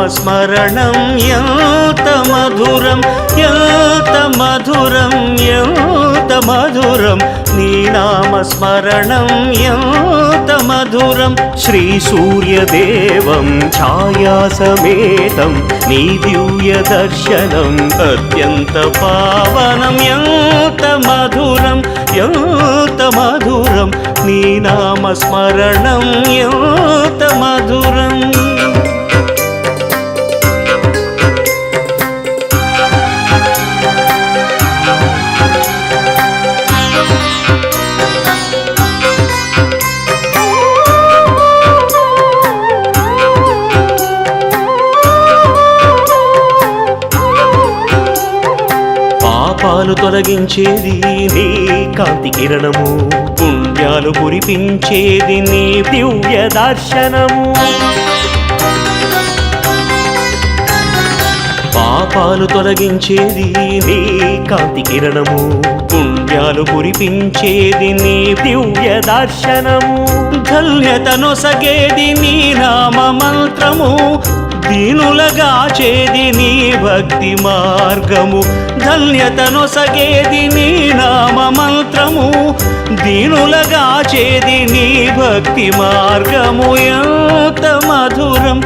నామస్మరణం ఎంత మధురం ఎంత మధురం ఎంత మధురం నీ నామస్మరణం ఎంత మధురం శ్రీ సూర్యదేవం ఛాయాసమేతం నీ దివ్య దర్శనం అత్యంత పావనం ఎంత మధురం ఎంత మధురం నీ నామస్మరణం ఎంత మధురం పాపాలు తొలగించేది నీ కాంతి కిరణము పుణ్యాలు కురిపించేది నీ దివ్య దర్శనము పాపాలు తొలగించేది నీ కాంతి కిరణము పుణ్యాలు కురిపించేది నీ దివ్య దర్శనము ధన్యతనొసగేది నీ నామ మంత్రము దీనులగాచేది నీ భక్తి మార్గము ధన్యతనొసగేది నీ నామ మంత్రము దీనులగాచేది నీ భక్తి మార్గము ఎంత మధురం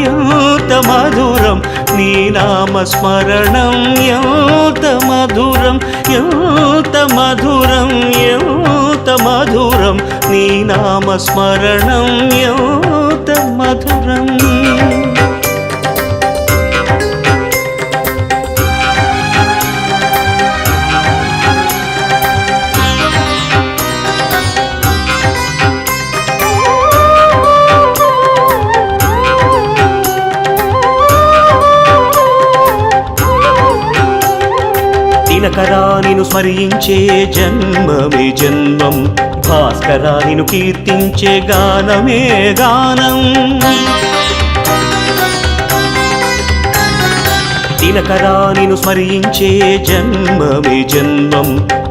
ఎంత మధురం నీ నామస్మరణం ఎంత మధురం ఎంత మధురం ఎంత మధురం నీ నామస్మరణం ఎంత మధురం దినకరా నిను స్మరించే జన్మమే జన్మం భాస్కరా నిను కీర్తించే గానమే గానం దినకరా నిను స్మరించే జన్మమే జన్మం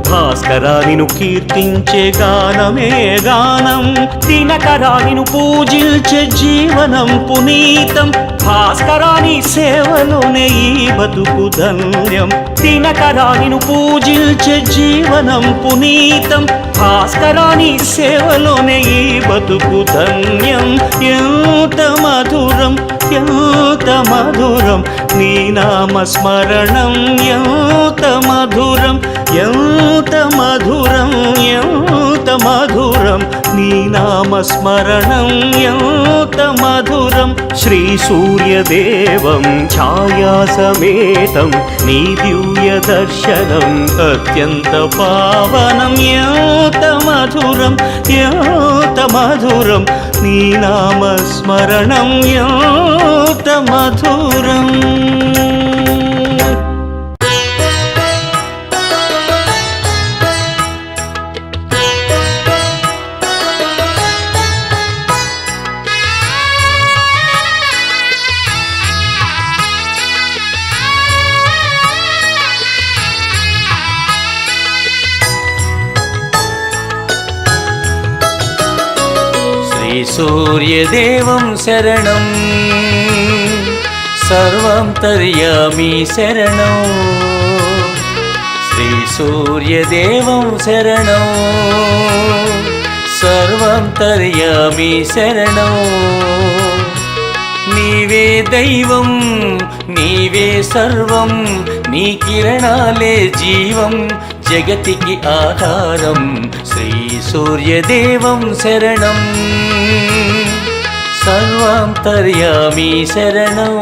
భాస్కరా నిను కీర్తించే గానమే గానం దినకరా నిను పూజించే జీవనం పునీతం భాస్కరా నీ సేవలోనే ఈ బతుకు ధన్యం దినకరా నిను పూజించే జీవనం పునీతం భాస్కరా నీ సేవలోనే ఈ బతుకు ధన్యం ఎంత మధురం ఎంత మధురం నీ నామస్మరణం ఎంత మధురం ఎంత మధురం ఎంత మధురం నీ నామస్మరణం ఎంత మధురం శ్రీ సూర్యదేవం ఛాయాసమేతం నీ దివ్య దర్శనం అత్యంత పావనం ఎంత మధురం ఎంత మధురం నీ నామస్మరణం ఎంత మధురం సూర్యదేవం శరణం సర్వంతర్యామి శరణం శ్రీ సూర్యదేవం శరణం సర్వంతర్యామి శరణం నీవే దైవం నీవే సర్వం నీ కిరణాలే జీవం జగతికి ఆధారం శ్రీ సూర్యదేవం శరణం సర్వాంతర్యామి శరణం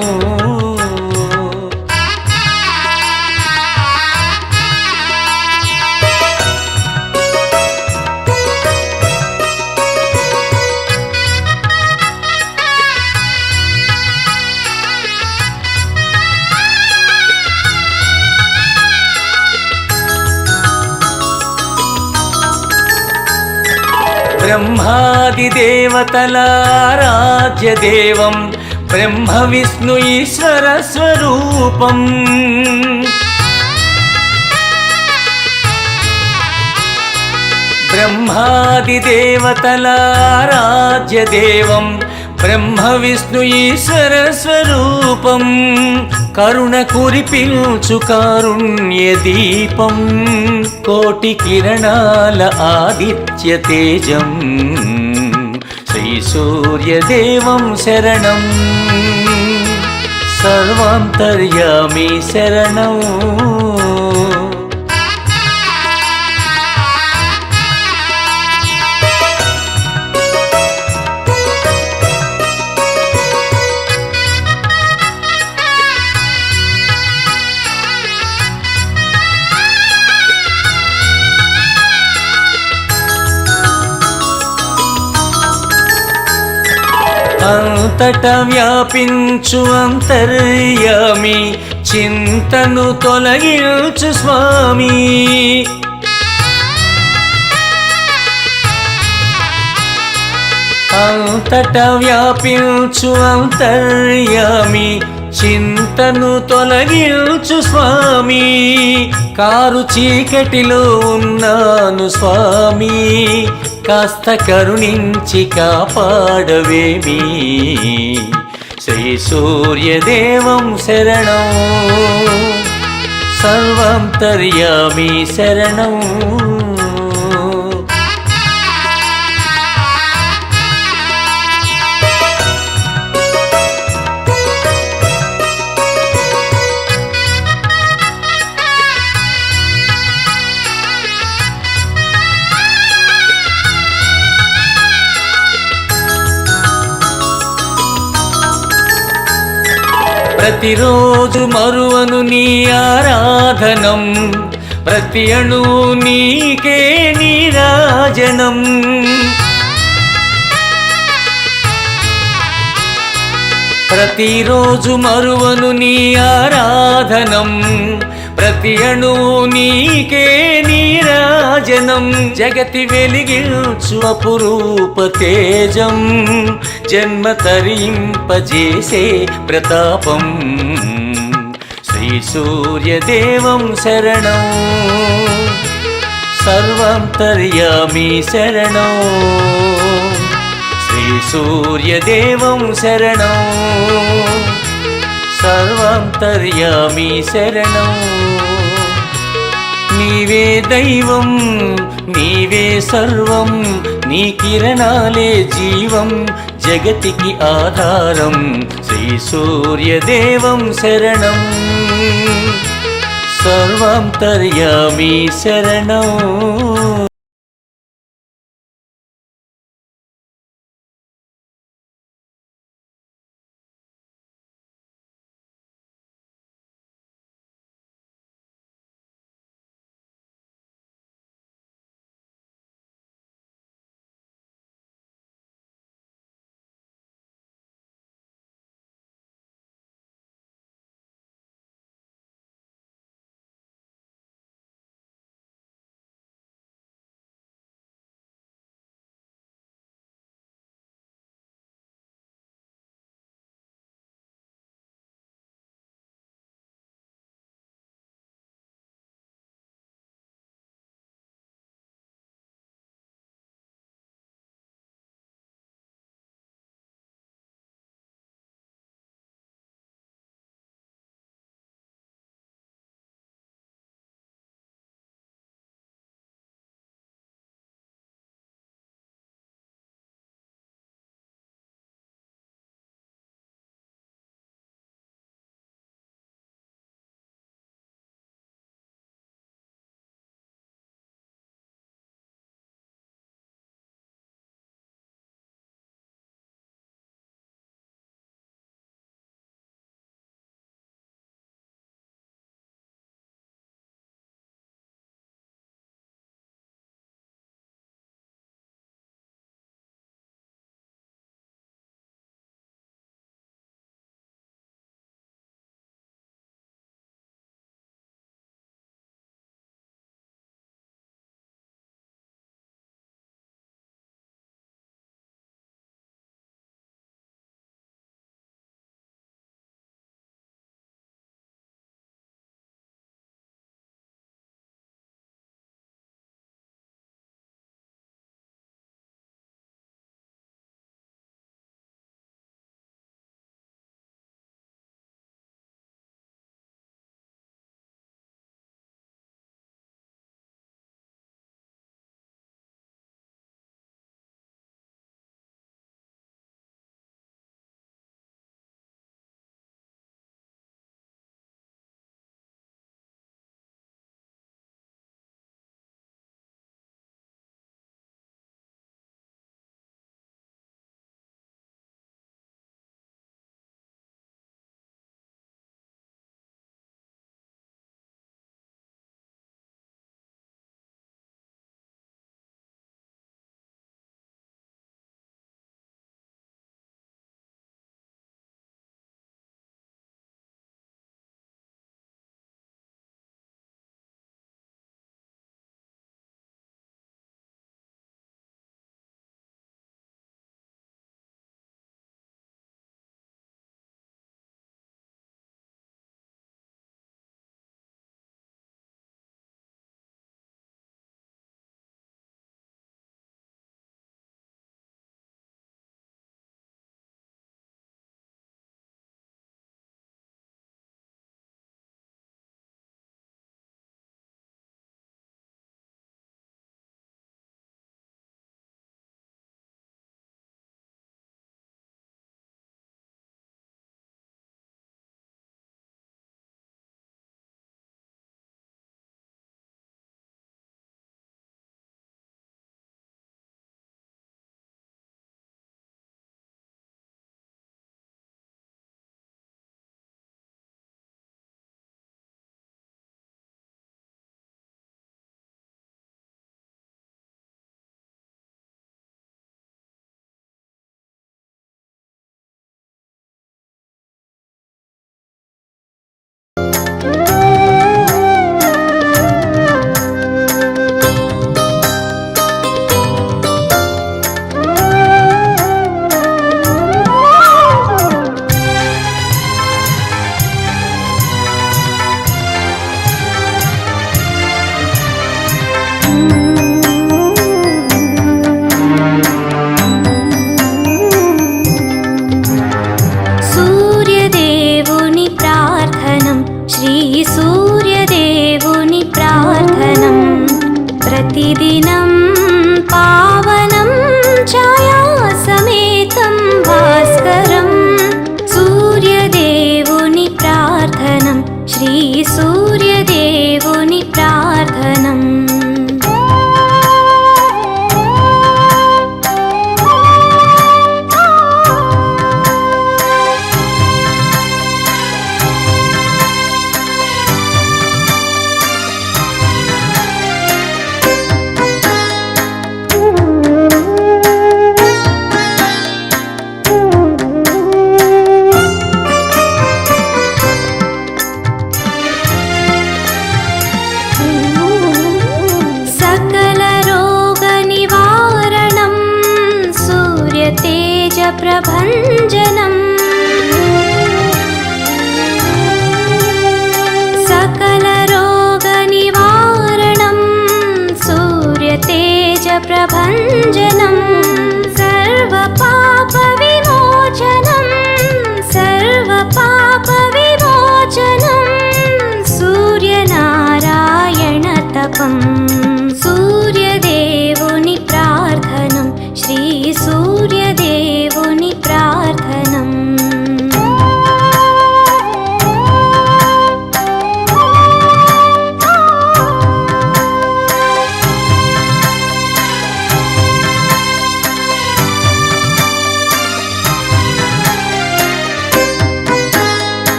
బ్రహ్మాదిదేవతల ఆరాధ్యదేవం బ్రహ్మ విష్ణు ఈశ్వర స్వరూపం బ్రహ్మాదిదేవతల ఆరాధ్యదేవం బ్రహ్మ విష్ణు ఈశ్వర స్వరూపం కరుణ కురిపించు కారుణ్య దీపం కోటి కిరణాల ఆదిత్య తేజం శ్రీ సూర్యదేవం శరణం సర్వాంతర్యామి శరణం అంతట వ్యాపించు అంతర్యామి చింతను తొలగించు స్వామి అంతట వ్యాపించు అంతర్యామి చింతను తొలగించు స్వామి కారు చీకటిలో ఉన్నాను స్వామి కాస్త కరుణించి కాపాడవేమి శ్రీ సూర్యదేవం శరణం సర్వాంతర్యామి శరణం ప్రతిరోజు మరువను నీ ఆరాధనం ప్రతి అణు నీకే నీరాజనం ప్రతిరోజు మరువను నీ ఆరాధనం ప్రతి అణు నీకే నీరాజనం జగతి వెలిగించు అపురూప తేజం జన్మ తరింపజేసే ప్రతాపం శ్రీ సూర్యదేవం శరణం సర్వాంతర్యామి శరణం శ్రీ సూర్యదేవం శరణం సర్వాంతర్యామి శరణం నీవే దైవం నీవే సర్వం నీ కిరణాలే జీవం జగతికి ఆధారం శ్రీ సూర్యదేవం శరణం సర్వాంతర్యామి శరణం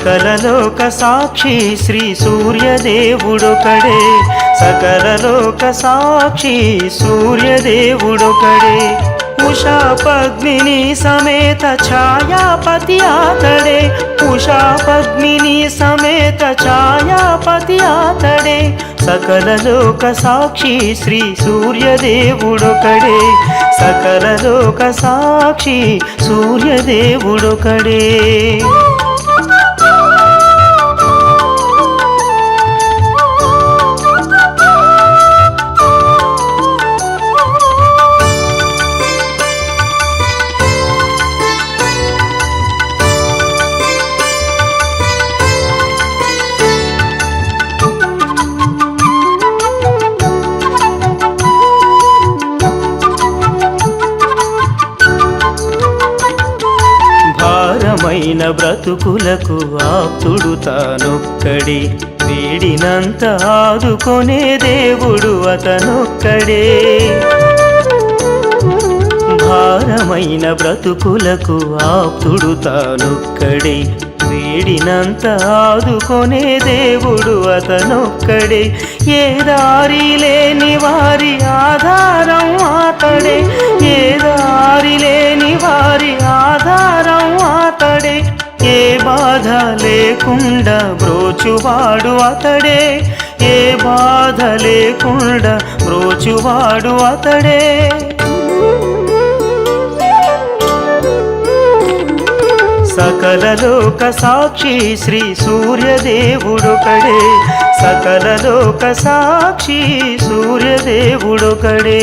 సకల లోక సాక్షి శ్రీ సూర్యదేవుడొకడే సకల లోక సాక్షి సూర్యదేవుడొకడే ఉషా పద్మిని సమేత ఛాయాపతి ఆతడే ఉషా పద్మిని సమేత ఛాయాపతి ఆతడే సకల లోక సాక్షి శ్రీ సూర్యదేవుడొకడే సకల లోక సాక్షి సూర్యదేవుడొకడే భారమైన బ్రతుకులకు ఆప్తుడు తానొక్కడే వేడినంత ఆదుకొనే దేవుడు అతనొక్కడే భారమైన బ్రతుకులకు ఆప్తుడు తానొక్కడే వేడినంత ఆదుకొనే దేవుడు అతనొక్కడే ఏ దారి లేని వారి ఆధారం ఆతడే ఏ దారి లేని వారి ఆధారం ఆతడే ఏ బాధ లేకుండా బ్రోచువాడు అతడే ఏ బాధ లేకుండా బ్రోచువాడు అతడే సకల లోక సాక్షి శ్రీ సూర్యదేవుడొకడే సకల లోక సాక్షి సూర్యదేవుడొకడే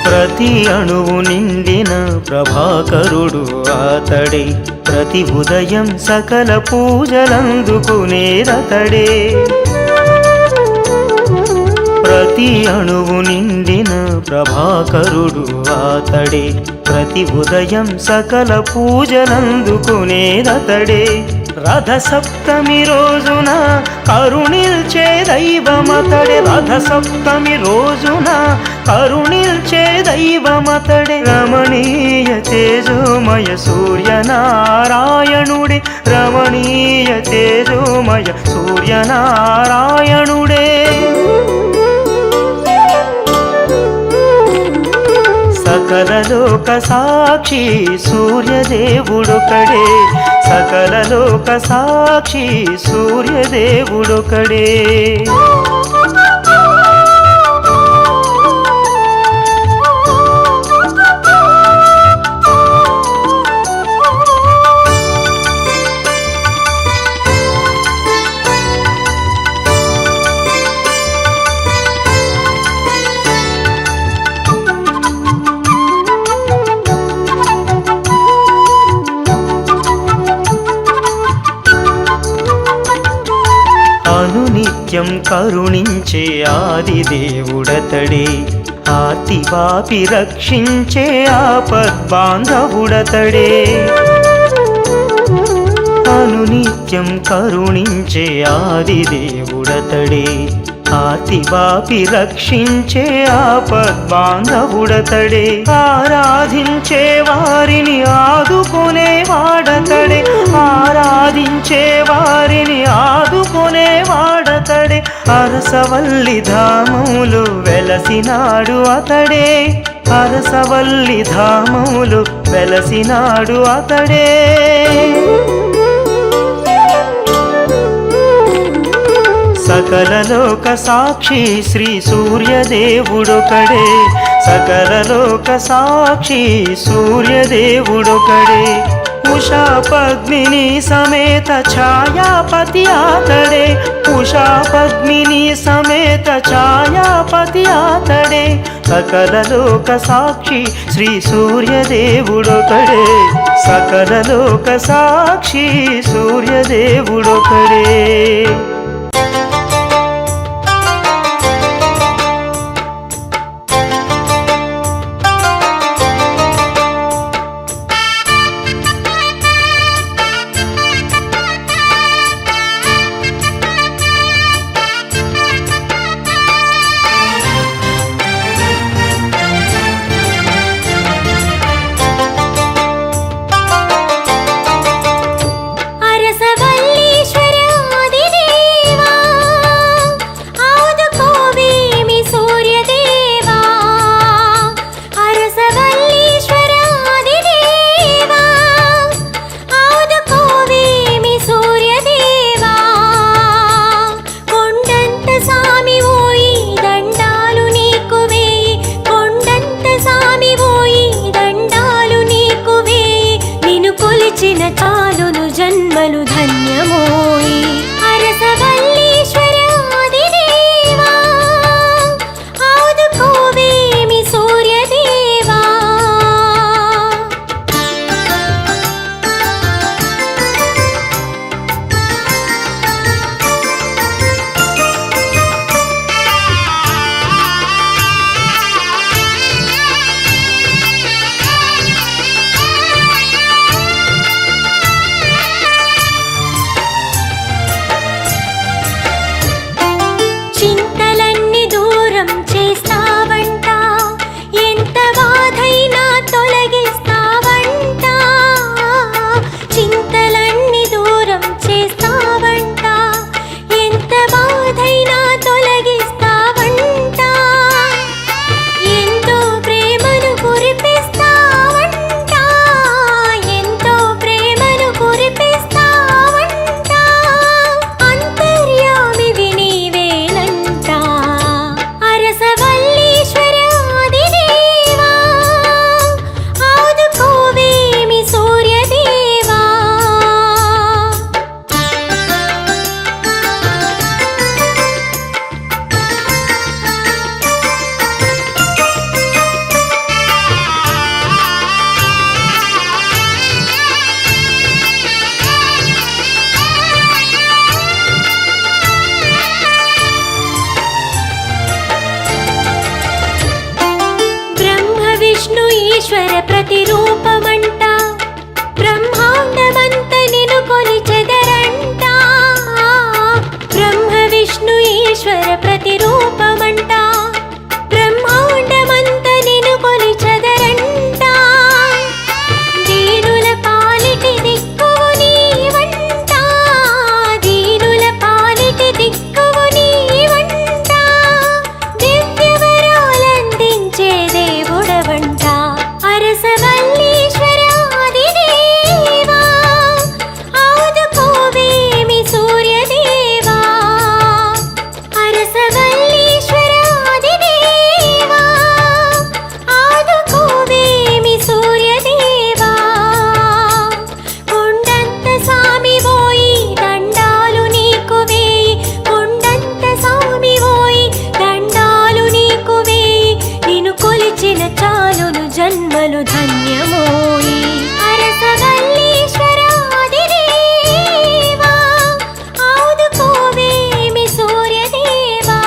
ప్రతి అణువు నిండిన ప్రభాకరుడు ఆతడే ప్రతి ఉదయం సకల పూజలందుకునేరతడే ప్రతి అణువు నిండిన ప్రభాకరుడు ఆతడే ప్రతి ఉదయం సకల పూజలందుకునేరతడే రథ సప్తమి రోజున కరుణిల్చే దైవమతడే రథ సప్తమి రోజున కరుణిల్చే దైవమతడే రమణీయ తేజోమయ సూర్యనారాయణుడే రమణీయ తేజోమయ సూర్యనారాయణుడే సకల లోక సాక్షి సూర్యదేవుడొకడే సకల లోక సాక్షి సూర్యదేవుడొకడే అనునిత్యం కరుణించే ఆది దేవుడతడే ఆర్తివాపి రక్షించే ఆపద్బాంధవుడతడే అనునిత్యం కరుణించే ఆది దేవుడతడే ఆర్తివాపి రక్షించే ఆపద్బాంధవుడతడే ఆరాధించే వారిని ఆదుకునే వాడతడే ఆరాధించే వారిని ఆదుకునే వాడతడే అరసవల్లి ధామములు వెలసినాడు అతడే అరసవల్లి ధామములు వెలసినాడు అతడే సకల లోక సాక్షి శ్రీ సూర్యదేవుడొకడే సకల లోక సాక్షి సూర్యదేవుడొకడే ఉషా పద్మిని సమేత ఛాయాపతి ఆతడే ఉషా పద్మిని సమేత ఛాయాపతి ఆతడే సకల లోక సాక్షి శ్రీ సూర్యదేవుడొకడే సకల లోక సాక్షి సూర్యదేవుడొకడే చాలును జన్మలు ధన్యమోయి అరసవల్లీశ్వర ఆదిదేవా ఆదుకోవేమి సూర్యదేవా చింతలన్నీ దూరం చేస్తావంట ఎంత బాధైనా తొలగిస్తావంట చింతలన్నీ దూరం చేస్తావంట ఎంత బాధైనా తొలగిస్తావంట ఎంతో ప్రేమను కురిపిస్తావంట ఎంతో ప్రేమను కురిపిస్తావంట అంతర్యామివి నీవేనంట అరసవల్లీశ్వర ఆదిదేవా ఆదుకోవేమి సూర్యదేవా బ్రహ్మ విష్ణు ఈశ్వర ప్రతిరూపమంట బ్రహ్మాండమంత నిన్ను కొలిచెదరంట బ్రహ్మ విష్ణు ఈశ్వర ప్రతిరూపమంట బ్రహ్మాండమంత నిన్ను కొలిచెదరంట దీనుల పాలిటి దిక్కువు నీవంట దీనుల పాలిటి దిక్కువు నీవంట దివ్యవరాలందించే దేవుడవంట అరసవల్లీశ్వర ఆదిదేవా ఆదుకోవేమి సూర్యదేవా అరసవల్లీశ్వర ఆదిదేవా ఆదుకోవేమి సూర్యదేవా కొండంత సామి పోయి దండాలు నీకు వేయి కొండంత సామి పోయి దండాలు నీకు వేయి నిన్ను కొలిచిన చాలును జన్మలు ధన్యమోయి అరసవల్లీశ్వర ఆదిదేవా ఆదుకోవేమి సూర్యదేవా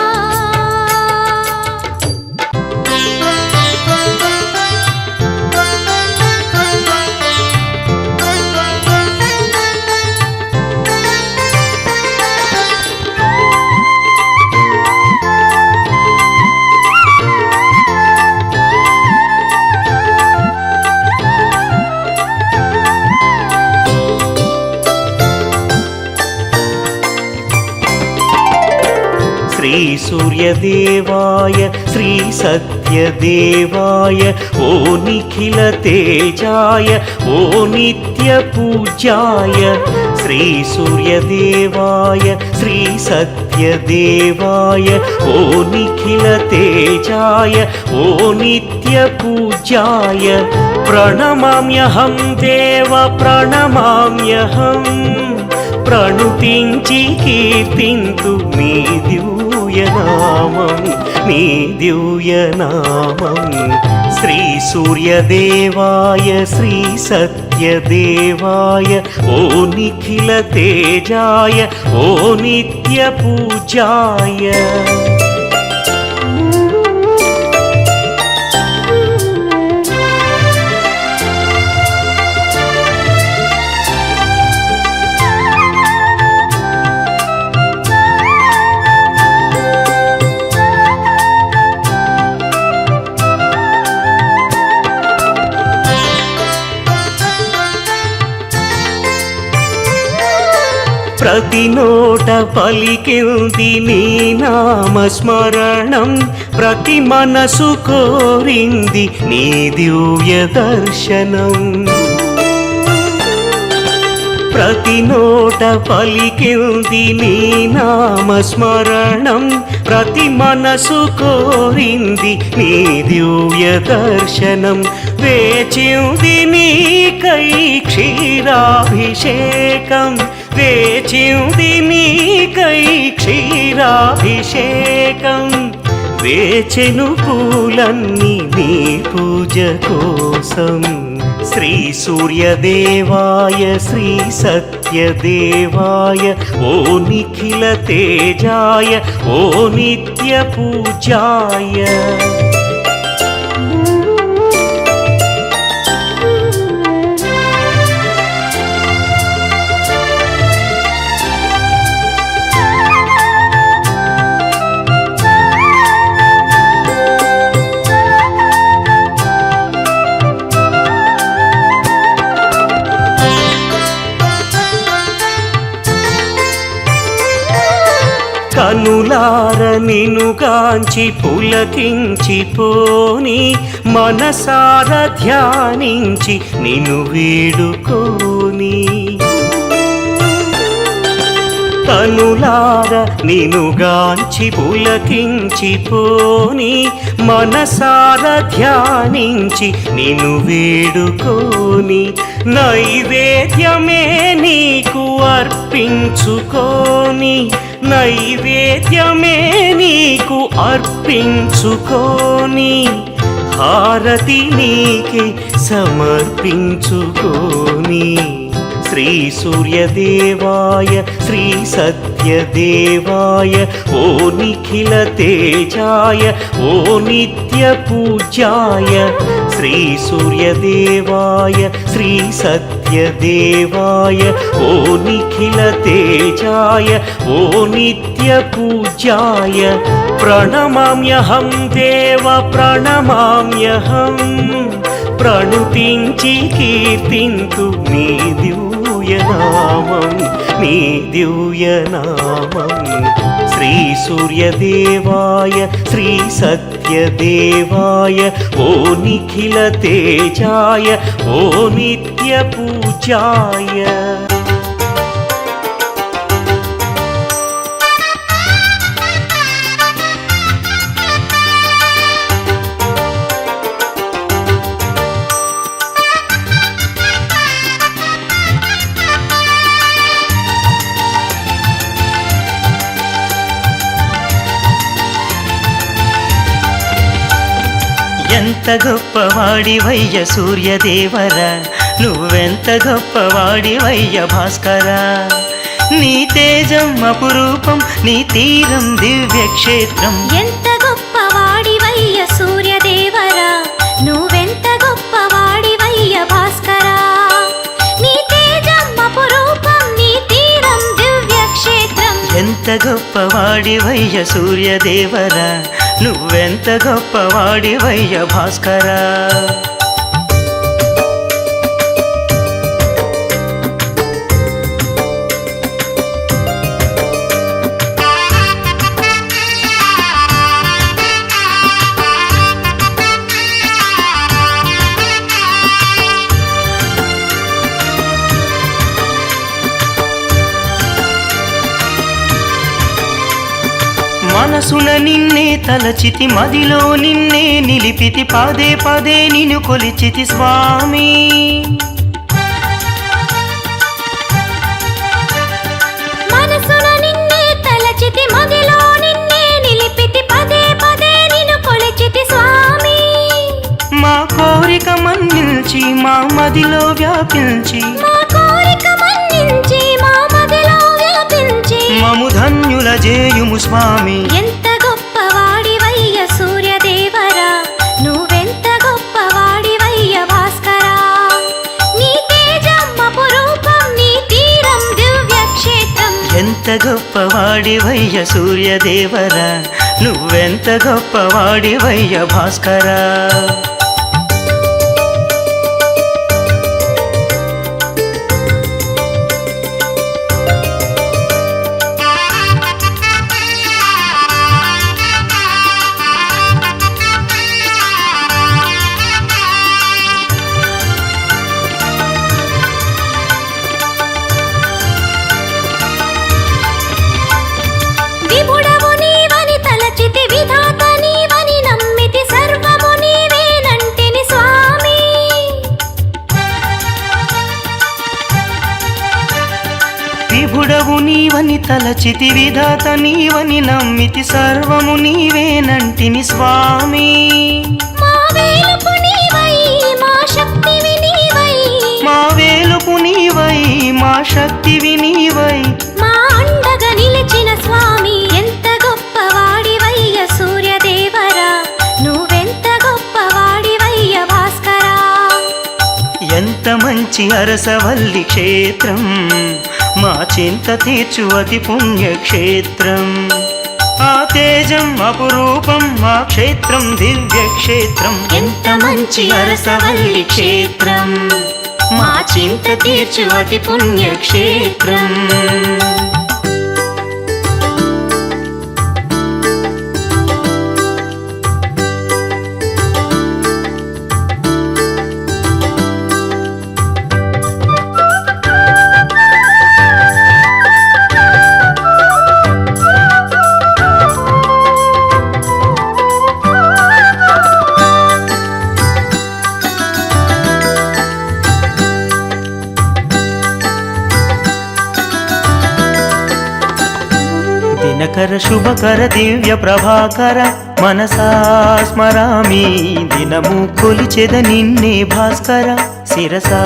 శ్రీ సూర్యదేవాయ శ్రీ సత్యదేవాయ ఓ నిఖిల తేజాయ ఓ నిత్య పూజ్యాయ శ్రీ సూర్యదేవాయ శ్రీ సత్యదేవాయ ఓ నిఖిల తేజాయ ఓ నిత్య పూజ్యాయ ప్రణమామ్యహం దేవ ప్రణమామ్యహం ప్రణుతించి కీర్తింతు మీ దివ్యనామం మీ దివ్యనామం శ్రీ సూర్యదేవాయ శ్రీ సత్యదేవాయ ఓ నిఖిల తేజాయ ఓ నిత్య పూజాయ ప్రతి నోట పలికింది నీ నామస్మరణం ప్రతి మనసు కోరింది నీ దివ్య దర్శనం ప్రతి నోట పలికింది నీ నామస్మరణం ప్రతి మనసు కోరింది నీ దివ్య దర్శనం వేచింది నీకై క్షీరాభిషేకం వేచింది నీకై క్షీరాభిషేకం వేచెను పూలన్నీ నీ పూజ కోసం శ్రీ సూర్యదేవాయ శ్రీ సత్యదేవాయ ఓ నిఖిల తేజాయ ఓ నిత్య పూజాయ కనులార నినుగాంచి పులకించిపోని మనసార ధ్యానించి నిన్ను వేడుకోని కనులార నినుగాంచి పులకించిపోని మనసార ధ్యానించి నిన్ను వేడుకోని నైవేద్యమే నీకు అర్పించుకోని నైవేద్యమే నీకు అర్పించుకోని హారతి నీకే సమర్పించుకోని శ్రీ సూర్యదేవాయ శ్రీ సత్యదేవాయ ఓ నిఖిల తేజాయ ఓ నిత్య పూజ్యాయ శ్రీ సూర్యదేవాయ శ్రీ సత్యదేవాయ ఓ నిఖిల తేజాయ ఓ నిత్య పూజ్యాయ ప్రణమామ్యహం దేవ ప్రణమామ్యహం ప్రణుతించి కీర్తింతు నీ దివ్యనామం నీ దివ్యనామం శ్రీ సూర్యదేవాయ శ్రీ సత్యదేవాయ ఓ నిఖిల తేజాయ ఓ నిత్య పూజాయ ఎంత గొప్పవాడివయ్య సూర్యదేవరా నువ్వెంత గొప్పవాడివయ్య భాస్కరా నీ తేజం అపురూపం నీ తీరం దివ్యక్షేత్రం ఎంత గొప్పవాడివయ్య సూర్యదేవరా నువ్వెంత గొప్పవాడివయ్య భాస్కరా నీ తేజం అపురూపం నీ తీరం దివ్యక్షేత్రం ఎంత గొప్పవాడివయ్య సూర్యదేవరా నువ్వెంత గొప్పవాడివయ్య భాస్కరా మనసున నిన్నే తలచితి మదిలో నిన్నే నిలిపితి పదే పదే నిన్ను కొలిచితి స్వామి మనసున నిన్నే తలచితి మదిలో నిన్నే నిలిపితి పదే పదే నిన్ను కొలిచితి స్వామి మా కోరిక మన్నించి మా మదిలో వ్యాపించి మా కోరిక మన్నించి మా మదిలో వ్యాపించి మము ధన్యుల జేయుము స్వామి ఎంత గొప్పవాడివయ్య సూర్యదేవరా నువ్వెంత గొప్పవాడివయ్య భాస్కరా నీ తేజం అపురూపం నీ తీరం దివ్యక్షేత్రం ఎంత గొప్పవాడివయ్య సూర్యదేవరా నువ్వెంత గొప్పవాడివయ్య భాస్కరా విభుడవు నీవని తలచితి విధాత నీవని నమ్మితి సర్వము నీవేనని విభుడవు నీవని తలచితి విధాత నీవని నమ్మితి సర్వము నీవేనంటిని స్వామి మా వేలుపు నీవై మా శక్తివి నీవై మా వేలుపు నీవై మా శక్తివి నీవై మా అండగా నిలిచిన స్వామి ఎంత గొప్పవాడివయ్య సూర్యదేవరా నువ్వెంత గొప్పవాడివయ్య భాస్కరా ఎంత మంచి అరసవల్లి క్షేత్రం మా చింత తీర్చు అతి పుణ్యక్షేత్రం ఆ తేజం అపురూపం మా క్షేత్రం దివ్య క్షేత్రం ఎంత మంచి అరసవల్లి క్షేత్రం మా చింత తీర్చు అతి పుణ్యక్షేత్రం దినకర శుభకర దివ్య ప్రభాకర మనసా స్మరామి దినము కొలిచెద నిన్నే భాస్కర శిరసా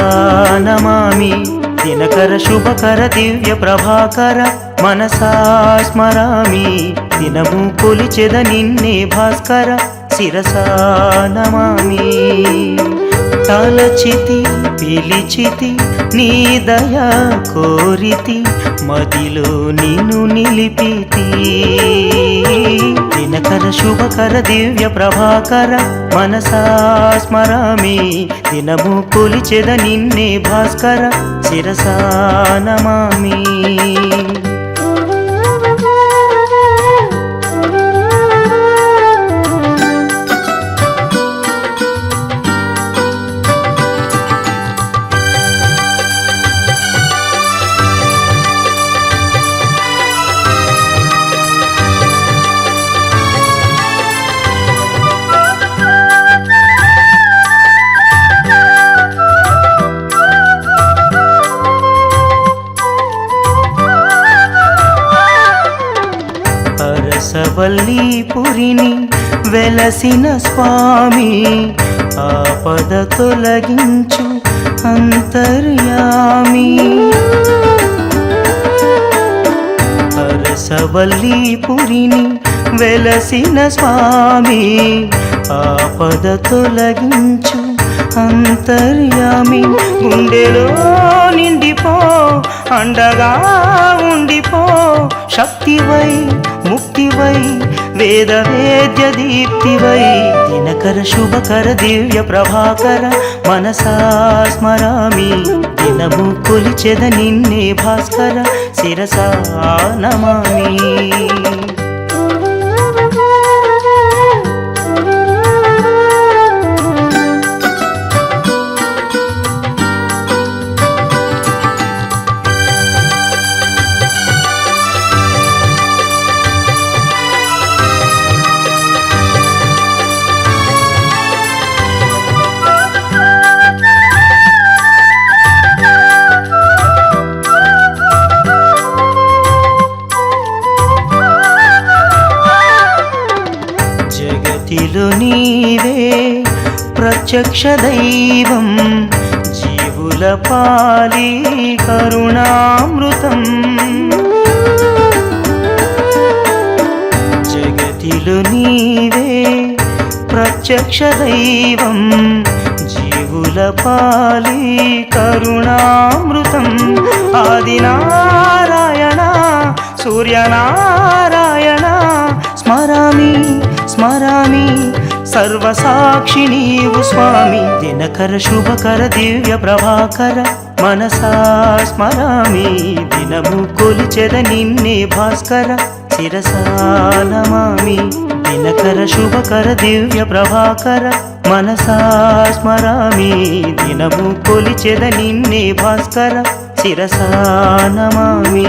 నమామి దినకర శుభకర దివ్య ప్రభాకర మనసా స్మరామి దినము కొలిచెద నిన్నే భాస్కర శిరసా నమామి తలచితి పిలిచితి నీ దయా కోరితి మదిలో నిన్ను నిలిపితి దినకర శుభకర దివ్య ప్రభాకర మనసా స్మరామి దినము కొలిచెద నిన్నే భాస్కర శిరసా నమామి అరసవల్లీపురిని వెలసిన స్వామి ఆపద తొలగించు అంతర్యామి అరసవల్లీపురిని వెలసిన స్వామి ఆపద తొలగించు అంతర్యామి గుండెలో నిండిపో అండగా ఉండిపో శక్తివై ముక్తివై వేద వేద్య దీప్తివై దినకర శుభకర దివ్య ప్రభాకర మనసా స్మరామి దినము కొలిచెద నిన్నే భాస్కర శిరసా నమామి జగతిలో నీవే ప్రత్యక్ష దైవం జీవుల పాలి కరుణామృతం జగతిలో నీవే ప్రత్యక్ష దైవం జీవుల పాలి కరుణామృతం ఆదినారాయణ సూర్యనారాయణ స్మరామి స్మరామి సర్వసాక్షి నీవు స్వామి దినకర శుభకర దివ్య ప్రభాకర మనసా స్మరామి దినము కొలిచెద నిన్నే భాస్కర శిరసా నమామి దినకర శుభకర దివ్య ప్రభాకర మనసా స్మరామి దినము కొలిచెద నిన్నే భాస్కర శిరసా నమామి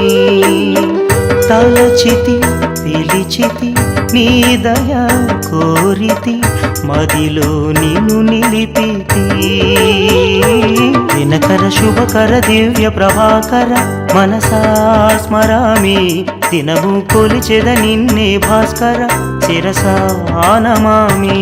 తలచితి పిలిచితి నీ దయా కోరితి మదిలో నిన్ను నిలిపితి దినకర శుభకర దివ్య ప్రభాకర మనసా స్మరామి దినము కొలిచెద నిన్నే భాస్కర శిరసా నమామి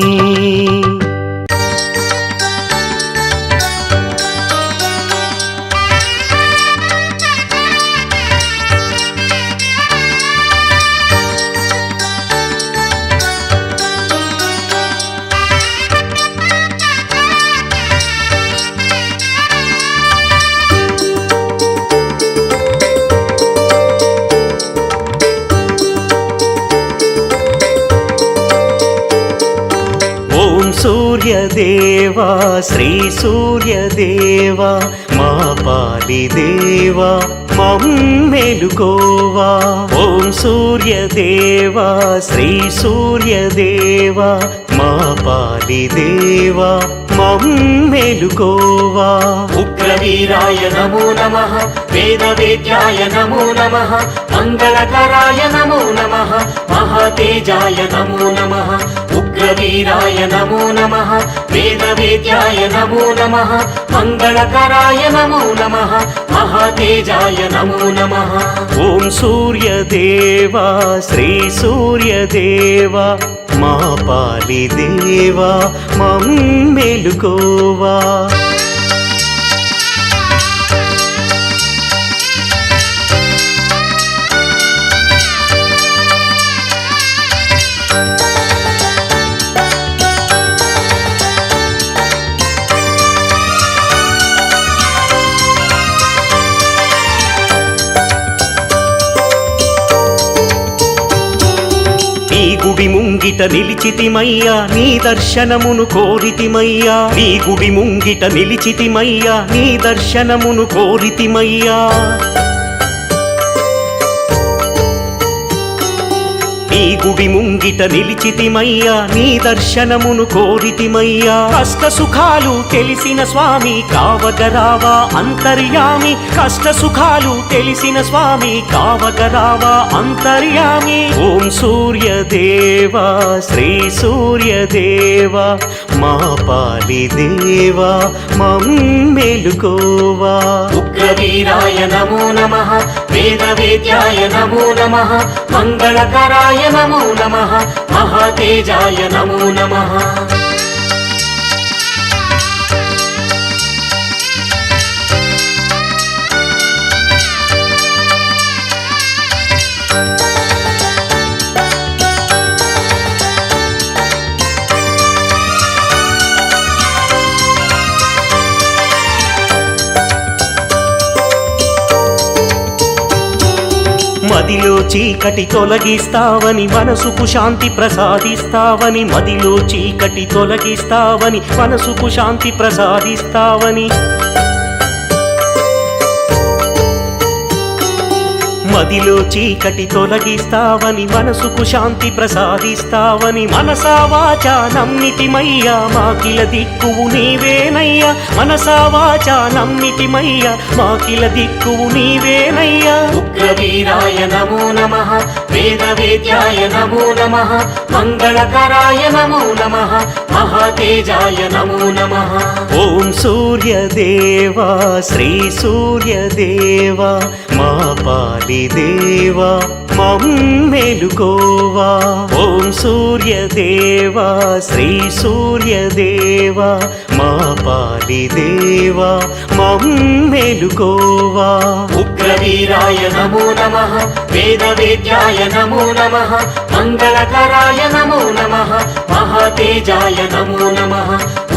సూర్యదేవా శ్రీ సూర్యదేవా మా పాలిదేవా మమ్మేలుకోవా ఓం సూర్యదేవా శ్రీ సూర్యదేవా మా పాలిదేవా మమ్మేలుకోవా ఉగ్రవీరాయ నమో నమః వేదవేద్యాయ నమో నమః మంగళకరాయ నమో నమః మహాతేజాయ నమో నమః ఉగ్రవీరాయ నమో నమః వేదవేద్యాయ నమో నమః మంగళకరాయ నమో నమః మహాతేజాయ నమో నమః ఓం సూర్యదేవా శ్రీ సూర్యదేవా మా పాలిదేవా మమ్మేలుకోవా గుడి ముంగిట నిలిచితిమయ్యా నీ దర్శనమును కోరితిమయ్యా నీ గుడి ముంగిట నిలిచితిమయ్యా నీ దర్శనమును కోరితిమయ్యా నీ గుడి ముంగిట నిలిచితిమయ్యా నీ దర్శనమును కోరితిమయ్యా కష్ట సుఖాలు తెలిసిన స్వామి కావగరావా అంతర్యామి కష్ట సుఖాలు తెలిసిన స్వామి కావగరావా అంతర్యామి ఓం సూర్యదేవా శ్రీ సూర్యదేవా మా పాలిదేవా మమ్మేలుకోవా ఉగ్రవీరాయ నమో నమః వేదవేద్యాయ నమో నమః మంగళకరాయ నమో నమః మహాతేజాయ నమో నమః మదిలో చీకటి తొలగిస్తావని మనసుకు శాంతి ప్రసాదిస్తావని మదిలో చీకటి తొలగిస్తావని మనసుకు శాంతి ప్రసాదిస్తావని మదిలో చీకటి తొలగిస్తావని మనసుకు శాంతి ప్రసాదిస్తావని మనసా వాచా నమ్మితిమయ్యా మాకిల దిక్కువు నీవేనయ్యా మనసా వాచా నమ్మితిమయ్యా మాకిల దిక్కువు నీవేనయ్యా ఉగ్రవీరాయ నమో నమః వేదవేద్యాయ నమో నమః మంగళకరాయ నమో నమః మహాతేజాయ నమో నమః ఓం సూర్యదేవా శ్రీ సూర్యదేవా మా పాలిదేవా మమ్మేలుకోవా ఓం సూర్యదేవా శ్రీ సూర్యదేవా మా పాలిదేవా మమ్మేలుకోవా ఉగ్రవీరాయ నమో నమః వేదవేద్యాయ నమో నమః మంగళకరాయ నమో నమః మహాతేజాయ నమో నమః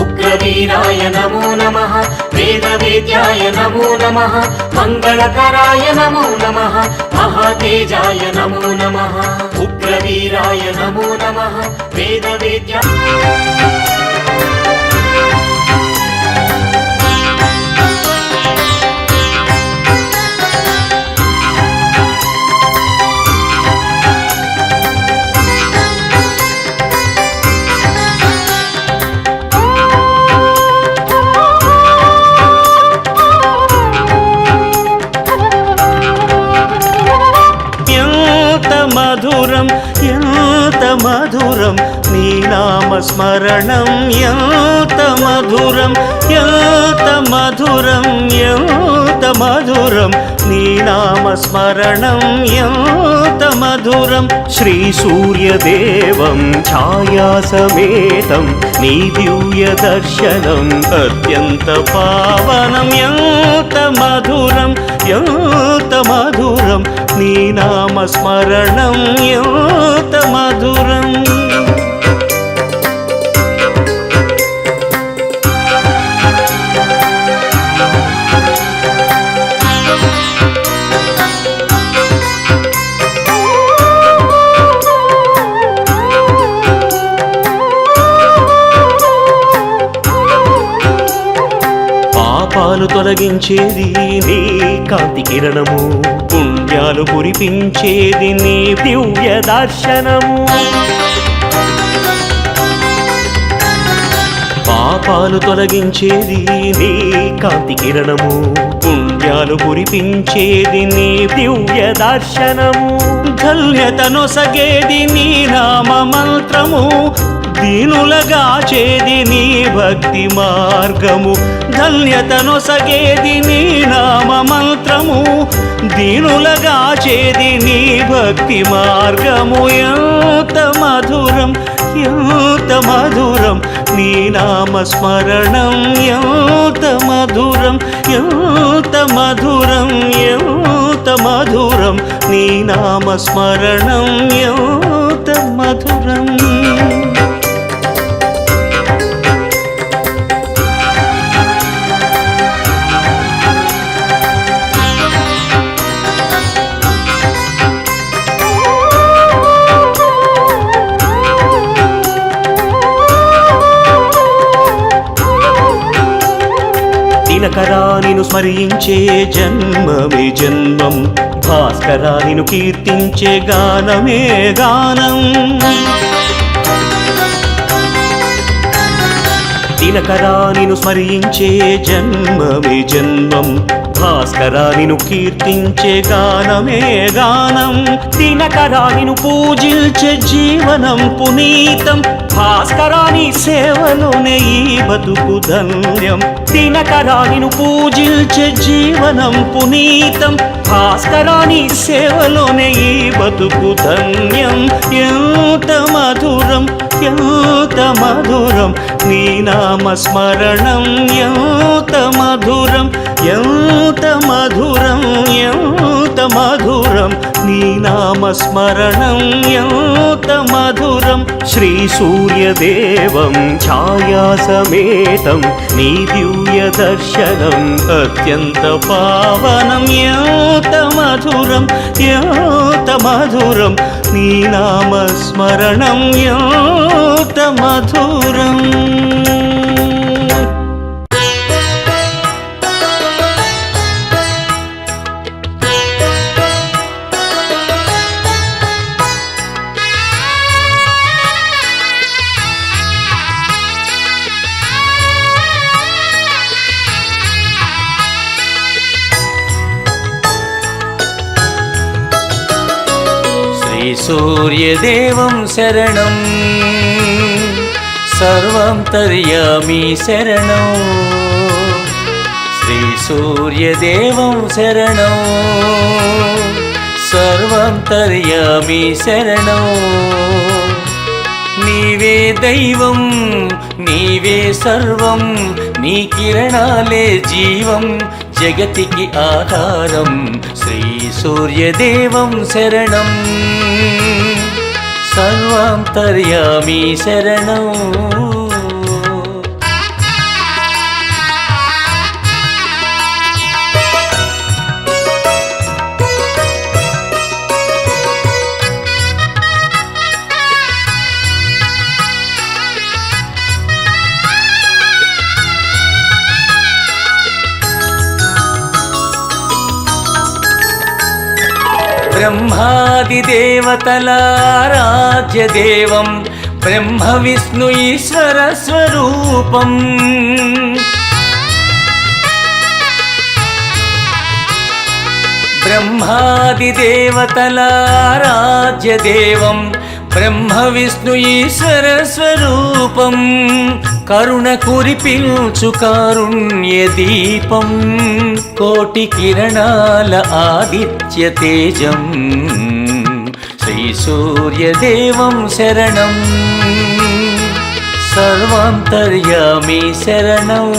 ఉగ్రవీరాయ నమో నమః వేదవేద్యాయ నమో నమః మంగళకరాయ నమో నమః మహాతేజాయ నమో నమః ఉగ్రవీరాయ నమో నమః వేదవేద్యాయ మధురం ఎంత మధురం నీ నామస్మరణం ఎంత మధురం ఎంత మధురం ఎంత మధురం నీ నామస్మరణం ఎంత మధురం శ్రీ సూర్యదేవం ఛాయాసమేతం నీ దివ్య దర్శనం అత్యంత పావనం ఎంత మధురం ఎంత మధురం నీ నామస్మరణం ఎంత మధురం పాపాలు తొలగించేది నీ కాంతి కిరణము పుణ్యాలు కురిపించేది నీ దివ్య దర్శనము పాపాలు తొలగించేది నీ కాంతి కిరణము పుణ్యాలు కురిపించేది నీ దివ్య దర్శనము ధన్యతనొసగేది నీ నామ మంత్రము దీనులగాచేది నీ భక్తి మార్గము ధన్యతనొసగేది నీ నామ మంత్రము దీనులగాచేది నీ భక్తి మార్గము ఎంత మధురం ఎంత మధురం నీ నామస్మరణం ఎంత మధురం ఎంత మధురం ఎంత మధురం నీ నామస్మరణం ఎంత మధురం దినకరా నిను స్మరించే జన్మమే జన్మం భాస్కరా నిను కీర్తించే గానమే గానం దినకరా నిను స్మరించే జన్మమే జన్మం భాస్కరా నిను కీర్తించే గానమే గానం దినకరా నిను పూజించే జీవనం పునీతం భాస్కరా నీ సేవలోనే ఈ బతుకు ధన్యం దినకరా నిను పూజించే జీవనం పునీతం భాస్కరా నీ సేవలోనే ఈ బతుకు ధన్యం ఎంత మధురం ఎంత మధురం నీ నామస్మరణం ఎంత మధురం ఎంత మధురం ఎంత మధురం నీ నామస్మరణం ఎంత మధురం శ్రీ సూర్యదేవం ఛాయాసమేతం నీ దివ్య దర్శనం అత్యంత పావనం ఎంత మధురం ఎంత మధురం నీ నామస్మరణం ఎంత మధురం सूर्यदेवं शरणं सर्वंतर्यामी शरणं श्री सूर्यदेवं शरणं सर्वंतर्यामी शरणं नीवे दैवं नीवे सर्वं नी किरणाले जीवं जगतिकी आधारं श्री सूर्यदेवं शरणं सर्वांतर्यामी शरणं ब्रह्मादिदेवतलाराध्यदेवं ब्रह्म विष्णु ईश्वर स्वरूपं ब्रह्मादिदेवतलाराध्यदेवं బ్రహ్మ విష్ణు ఈశ్వర స్వరూపం కరుణ కురిపించు కారుణ్య దీపం కోటి కిరణాల ఆదిత్య తేజం శ్రీ సూర్యదేవం శరణం సర్వాంతర్యామి శరణం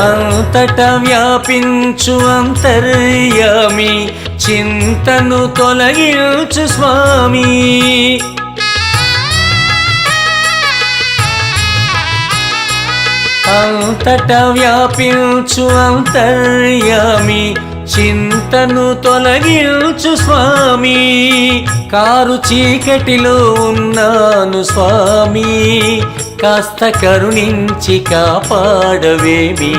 అంతట వ్యాపించు అంతర్యామి చింతను తొలగించు స్వామి అంతట వ్యాపించు అంతర్యామి చింతను తొలగించు స్వామి కారు చీకటిలో ఉన్నాను స్వామి కాస్త కరుణించి కాపాడవేమి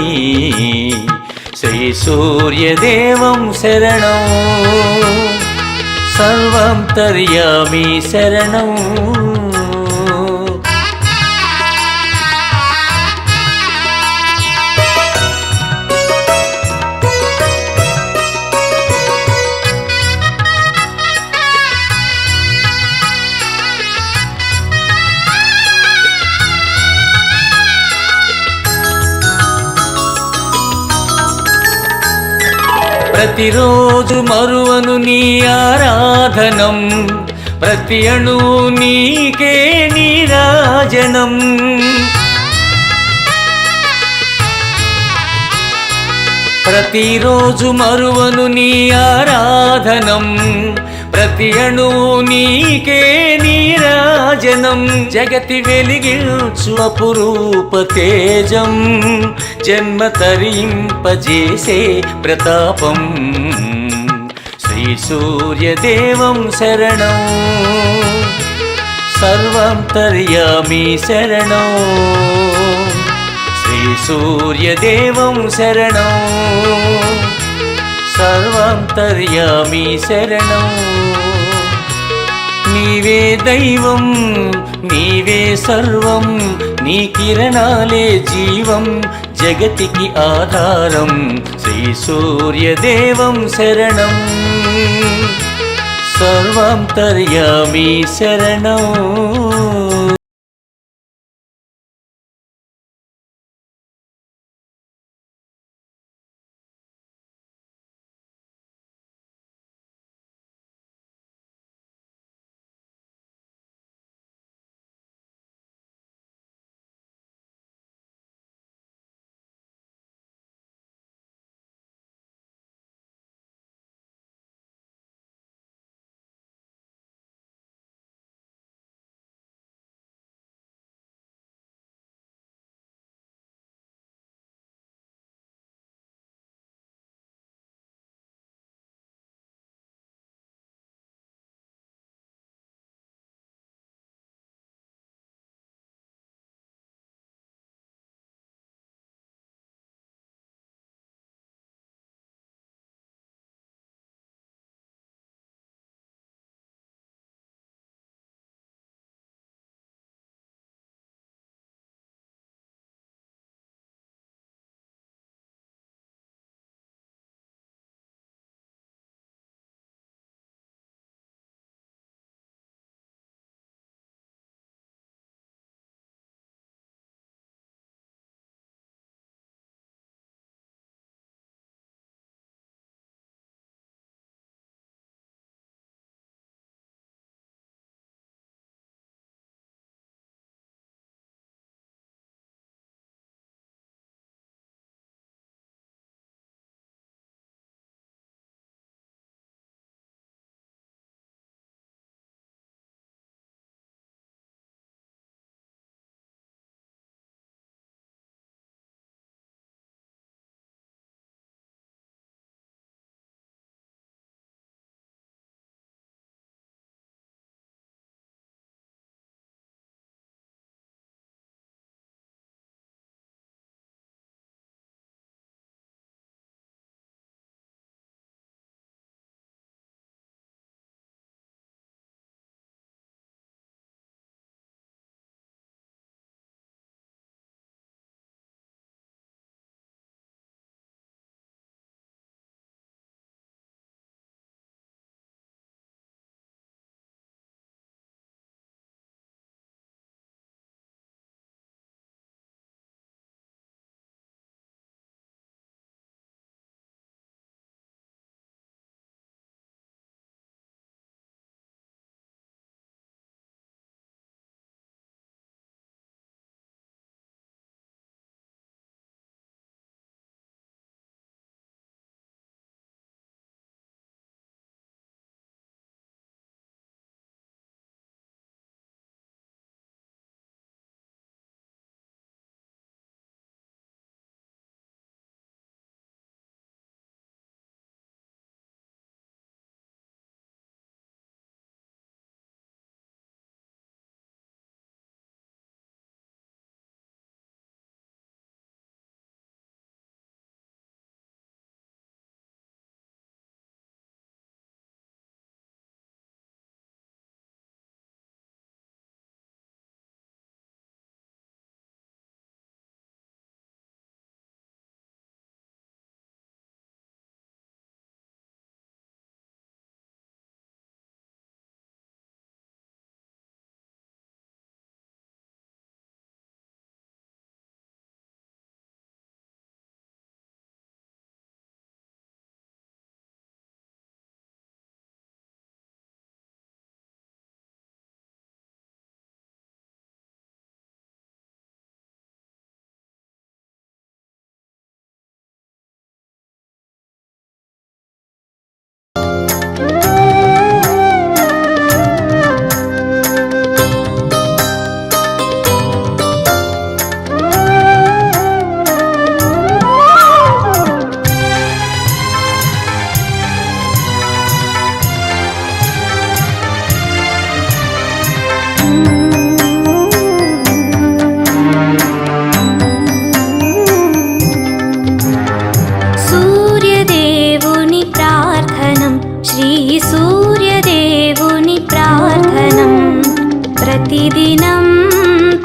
శ్రీ సూర్యదేవం శరణం సర్వాంతర్యామి శరణం ప్రతిరోజు మరువను నీ ఆరాధనం ప్రతి అణువు నీకే నీరాజనం ప్రతిరోజు మరువను నీ ఆరాధనం ప్రతి అణువు నీకే నీరాజనం జగతి వెలిగించు అపురూప తేజం జన్మ తరింపజేసే ప్రతాపం శ్రీ సూర్యదేవం శరణం సర్వాంతర్యామి శరణం శ్రీ సూర్యదేవం శరణం సర్వాంతర్యామి శరణం నీవే దైవం నీవే సర్వం నీ కిరణాలే జీవం జగతికి ఆధారం శ్రీ సూర్యదేవం శరణం సర్వాంతర్యామి శరణం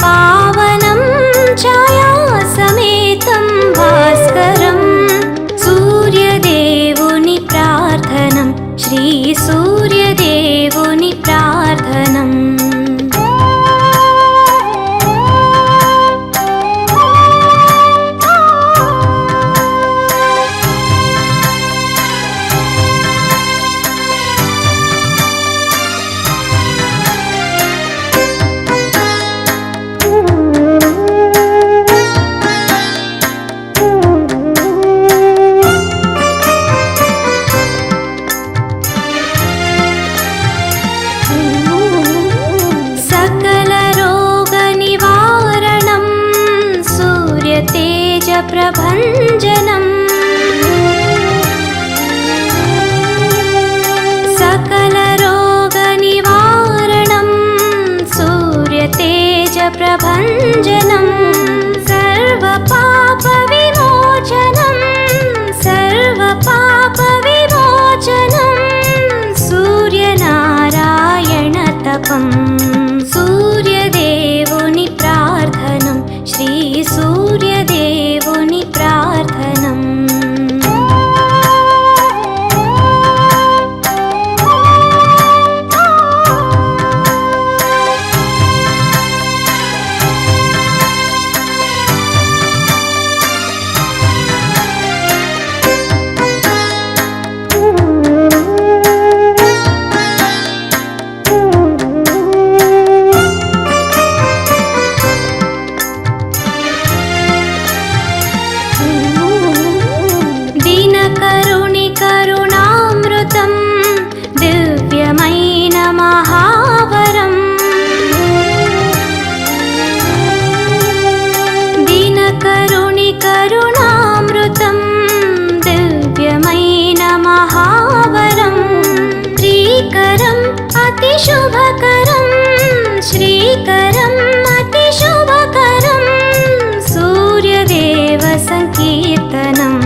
पावनं छायासमेतं भास्करं सूर्यदेवुनि प्रार्थनं श्री सूर्यदेवुनि प्रार्थनम् प्रभञ्जनम् सकलरोगनिवारणं सूर्यतेजप्रभञ्जनं सर्वपापविमोचनं सर्वपापविमोचनं सूर्यनारायणतपम् सूर्यदेवुनि प्रार्थनं श्री सूर्यदेवुनि प्रार्थनम् करुणामृतं दिव्यమైన महावरम् दिनकरुणि करुणामृतं दिव्यమైన महावरम् श्रीकरम् अतिशुभकरं श्रीकरम् अतिशुभकरं सूर्यदेव संकीर्तनम्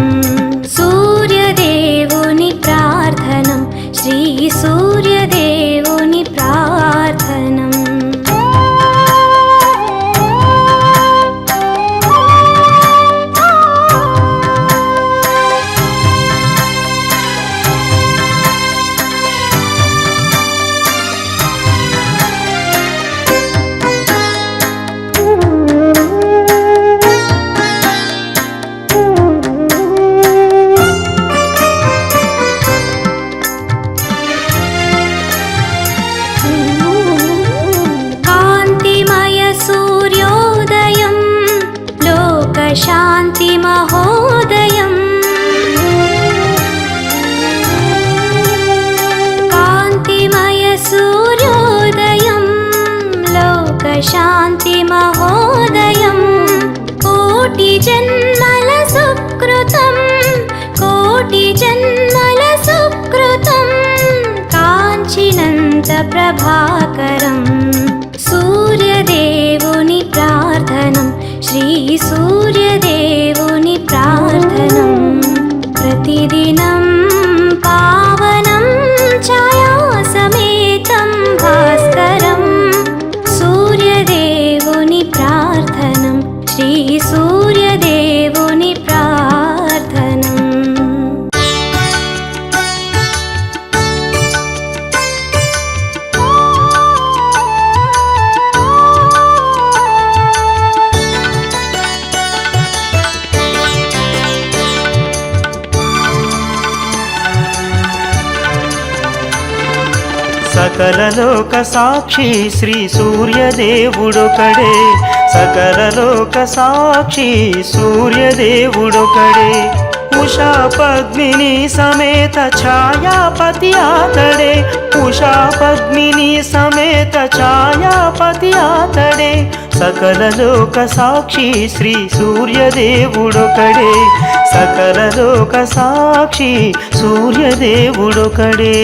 सूर्यदेवुनि प्रार्थनं श्री सूर्यदेवुनि प्रार्थनम् शान्तिमहोदयम् कान्तिमयसूर्योदयं लोकशान्तिमहोदयं कोटिजन्मलसुकृतं कोटिजन्मलसुकृतं काञ्चिनन्तप्रभाकरं सूर्यदेवुनि प्रार्थनं श्री सूर्यदेवुनि प्रार्थनं प्रतिदिनं पावनं छायासमेतं भास्करं सूर्यदेवुनि प्रार्थनं श्री सूर्यदेवुनि प्रार्थनम् సకలలోక సాక్షి శ్రీ సూర్యదేవుడొకడే సకలలోక సాక్షి సూర్యదేవుడొకడే ఉషా పద్మిని సమేత ఛాయాపతి ఆతడే ఉషా పద్మిని సమేత ఛాయాపతి ఆతడే సకలలోక సాక్షి శ్రీ సూర్యదేవుడొకడే సకలలోక సాక్షి సూర్యదేవుడొకడే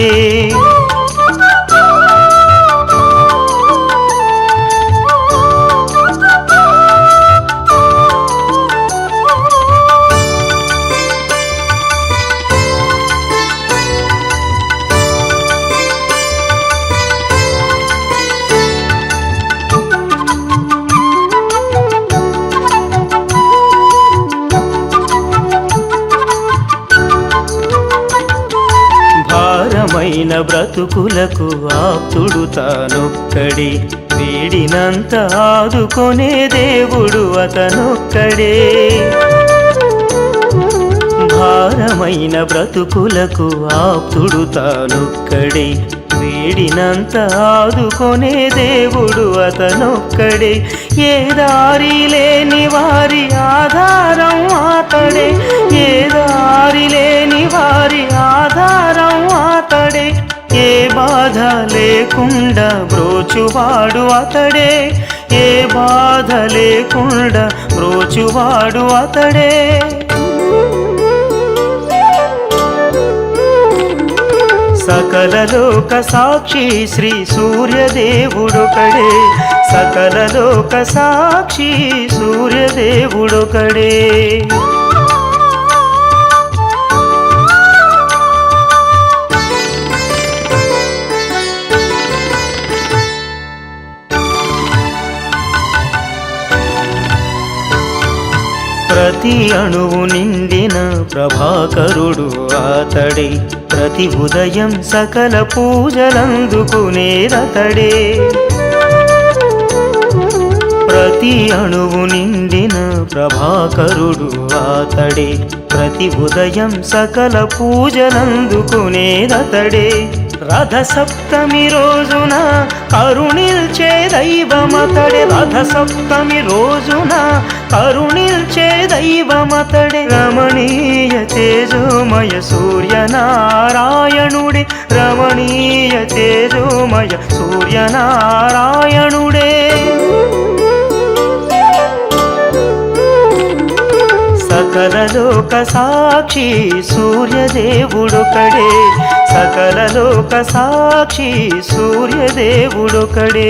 భారమైన బ్రతుకులకు ఆప్తుడు తానొక్కడే వేడినంత ఆదుకొనే దేవుడు అతనొక్కడే భారమైన బ్రతుకులకు ఆప్తుడు తానొక్కడే వేడినంత ఆదుకొనే దేవుడు అతనొక్కడే ఏ దారి లేని వారి ఆధారం అతడే ఏ దారి లేని వారి ఆధారం అతడే ఏ బాధ లేకుండా బ్రోచువాడు అతడే ఏ బాధ లేకుండా బ్రోచువాడు అతడే సకల లోక సాక్షి శ్రీ సూర్యదేవుడొకడే సకల లోక సాక్షి సూర్యదేవుడొకడే ప్రతి అణువు నిండిన ప్రభాకరుడు అతడే ప్రతి ఉదయం సకల పూజలందుకునేదతడే ప్రతి అణువు నిండిన ప్రభాకరుడు అతడే ప్రతి ఉదయం సకల పూజలందుకునేదతడే రథ సప్తమి రోజున కరుణిల్చే దైవమతడే రథ సప్తమి రోజున కరుణిల్చే దైవమతడే రమణీయ తేజోమయ సూర్యనారాయణుడే రమణీయ తేజోమయ సూర్యనారాయణుడే సకల లోక సాక్షి సూర్యదేవుడొకడే సకల లోక సాక్షి సూర్యదేవుడొకడే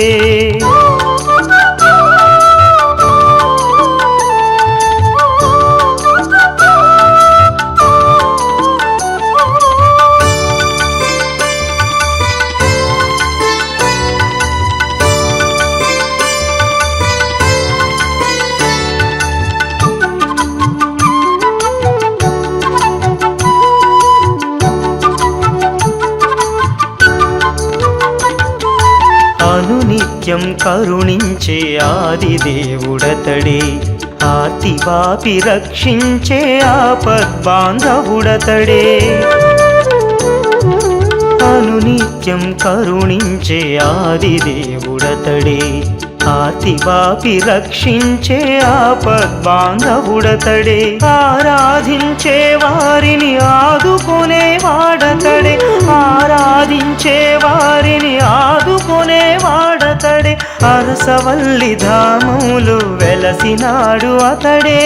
అనునిత్యం కరుణించే ఆది దేవుడతడే ఆర్తివాపి రక్షించే ఆపద్బాంధవుడతడే అనునిత్యం కరుణించే ఆది దేవుడతడే ఆర్తివాపి రక్షించే ఆపద్బాంధవుడతడే ఆరాధించే వారిని ఆదుకొనే వాడతడే ఆరాధించే వారిని ఆదుకొనే వాడతడే అరసవల్లి ధామములు వెలసినాడు అతడే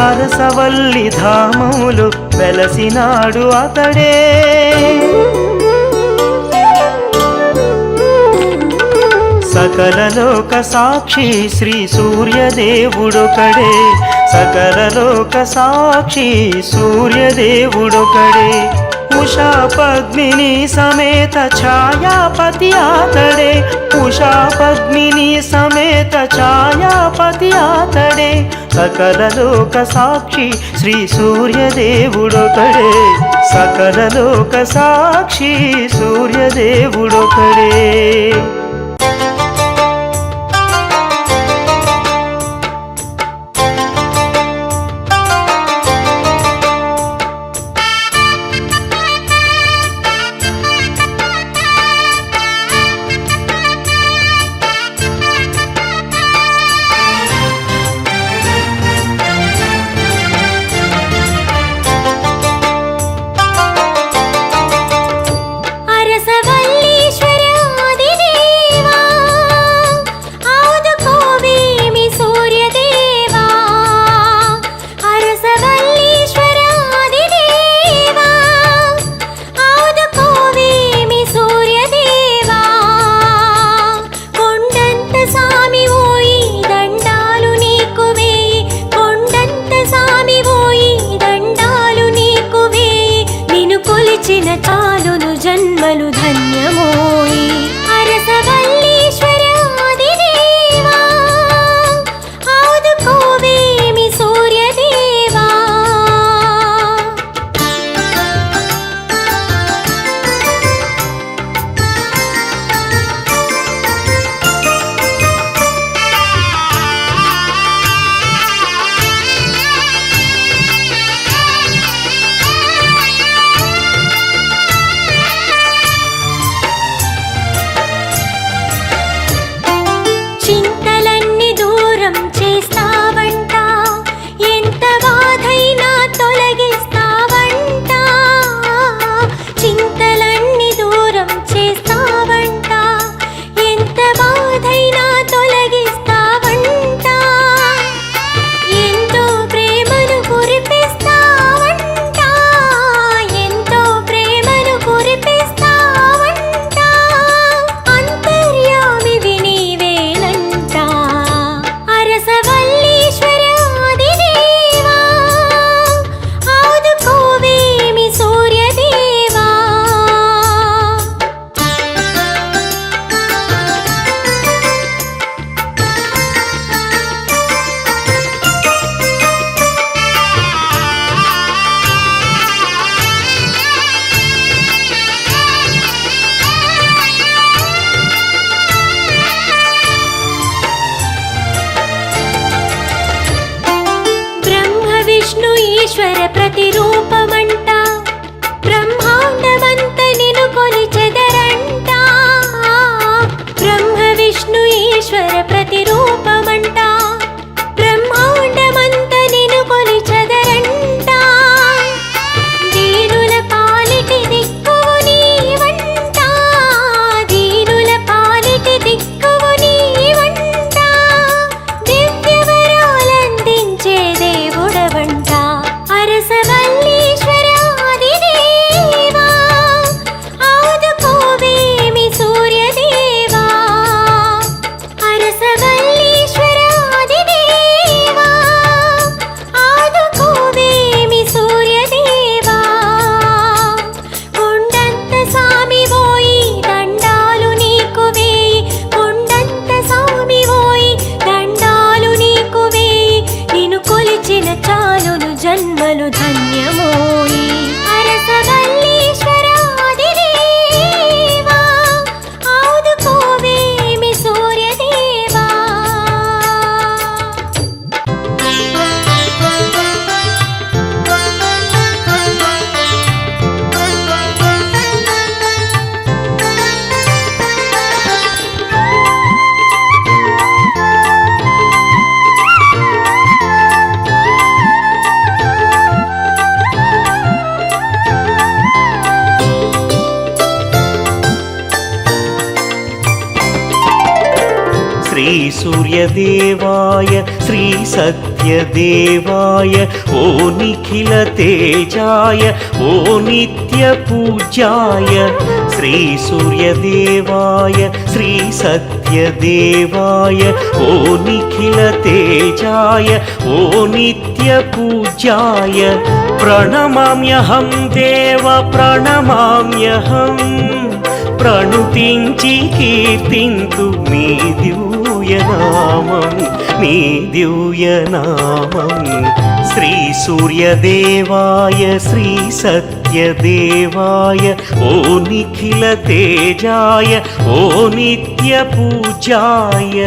అరసవల్లి ధామములు వెలసినాడు అతడే సకల లోక సాక్షి శ్రీ సూర్యదేవుడొకడే సకల లోక సాక్షి సూర్యదేవుడొకడే ఉషా పద్మిని సమేత ఛాయాపతి అతడే ఉషా పద్మిని సమేత ఛాయాపతి అతడే సకల లోక సాక్షి శ్రీ సూర్యదేవుడొకడే సకల లోక సాక్షి సూర్యదేవుడొకడే అరసవల్లీశ్వర ఆదిదేవ ఈశ్వర ప్రతిరూపమంట బ్రహ్మాండమంత నిను కొలిచెదరంట బ్రహ్మ విష్ణు ఈశ్వర ప్రతిరూపమంట బ్రహ్మాండమంత నిను కొలిచెదరంట దీనుల పాలిటి దిక్కువు నీవంట దీనుల పాలిటి దిక్కువు నీవంట దివ్యవరాలందించే దేవుడవంట అరసవల్లీశ్వర ఆదిదేవా ఆదుకోవేమి సూర్యదేవా అరసవల్లీశ్వర ఆదిదేవా ఆదుకోవేమి సూర్యదేవా కొండంత సామి పోయి దండాలు నీకు వేయి కొండంత సామి పోయి దండాలు నీకు వేయి నిన్ను కొలిచిన చాలును జన్మలు ధన్యమోయి అరసవల్లీశ్వర ఆదిదేవా ఆదుకోవేమి సూర్యదేవా శ్రీ సూర్యదేవాయ శ్రీ సత్యదేవాయ ఓ నిఖిల తేజాయ ఓ నిత్య పూజ్యాయ శ్రీ సూర్యదేవాయ శ్రీ సత్యదేవాయ ఓ నిఖిల తేజాయ ఓ నిత్య పూజ్యాయ ప్రణమామ్యహం దేవ ప్రణమామ్యహం ప్రణుతించి కీర్తింతు నీ దివ్యనామం నీ దివ్యనామం శ్రీ సూర్యదేవాయ శ్రీ సత్యదేవాయ ఓ నిఖిల తేజాయ ఓ నిత్య పూజాయ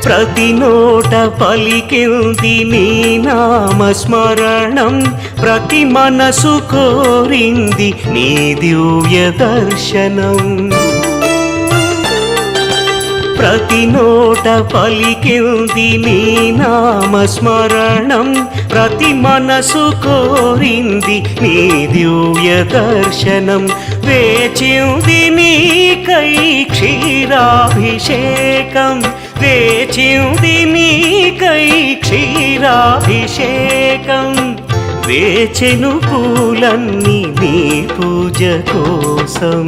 ప్రతి నోట పలికింది నీ నామస్మరణం ప్రతి మనసు కోరింది నీ దివ్య దర్శనం ప్రతి నోట పలికింది నీ నామస్మరణం ప్రతి మనసు కోరింది నీ దివ్య దర్శనం వేచింది నీకై క్షీరాభిషేకం వేచింది నీకై క్షీరాభిషేకం వేచెను పూలన్నీ నీ పూజ కోసం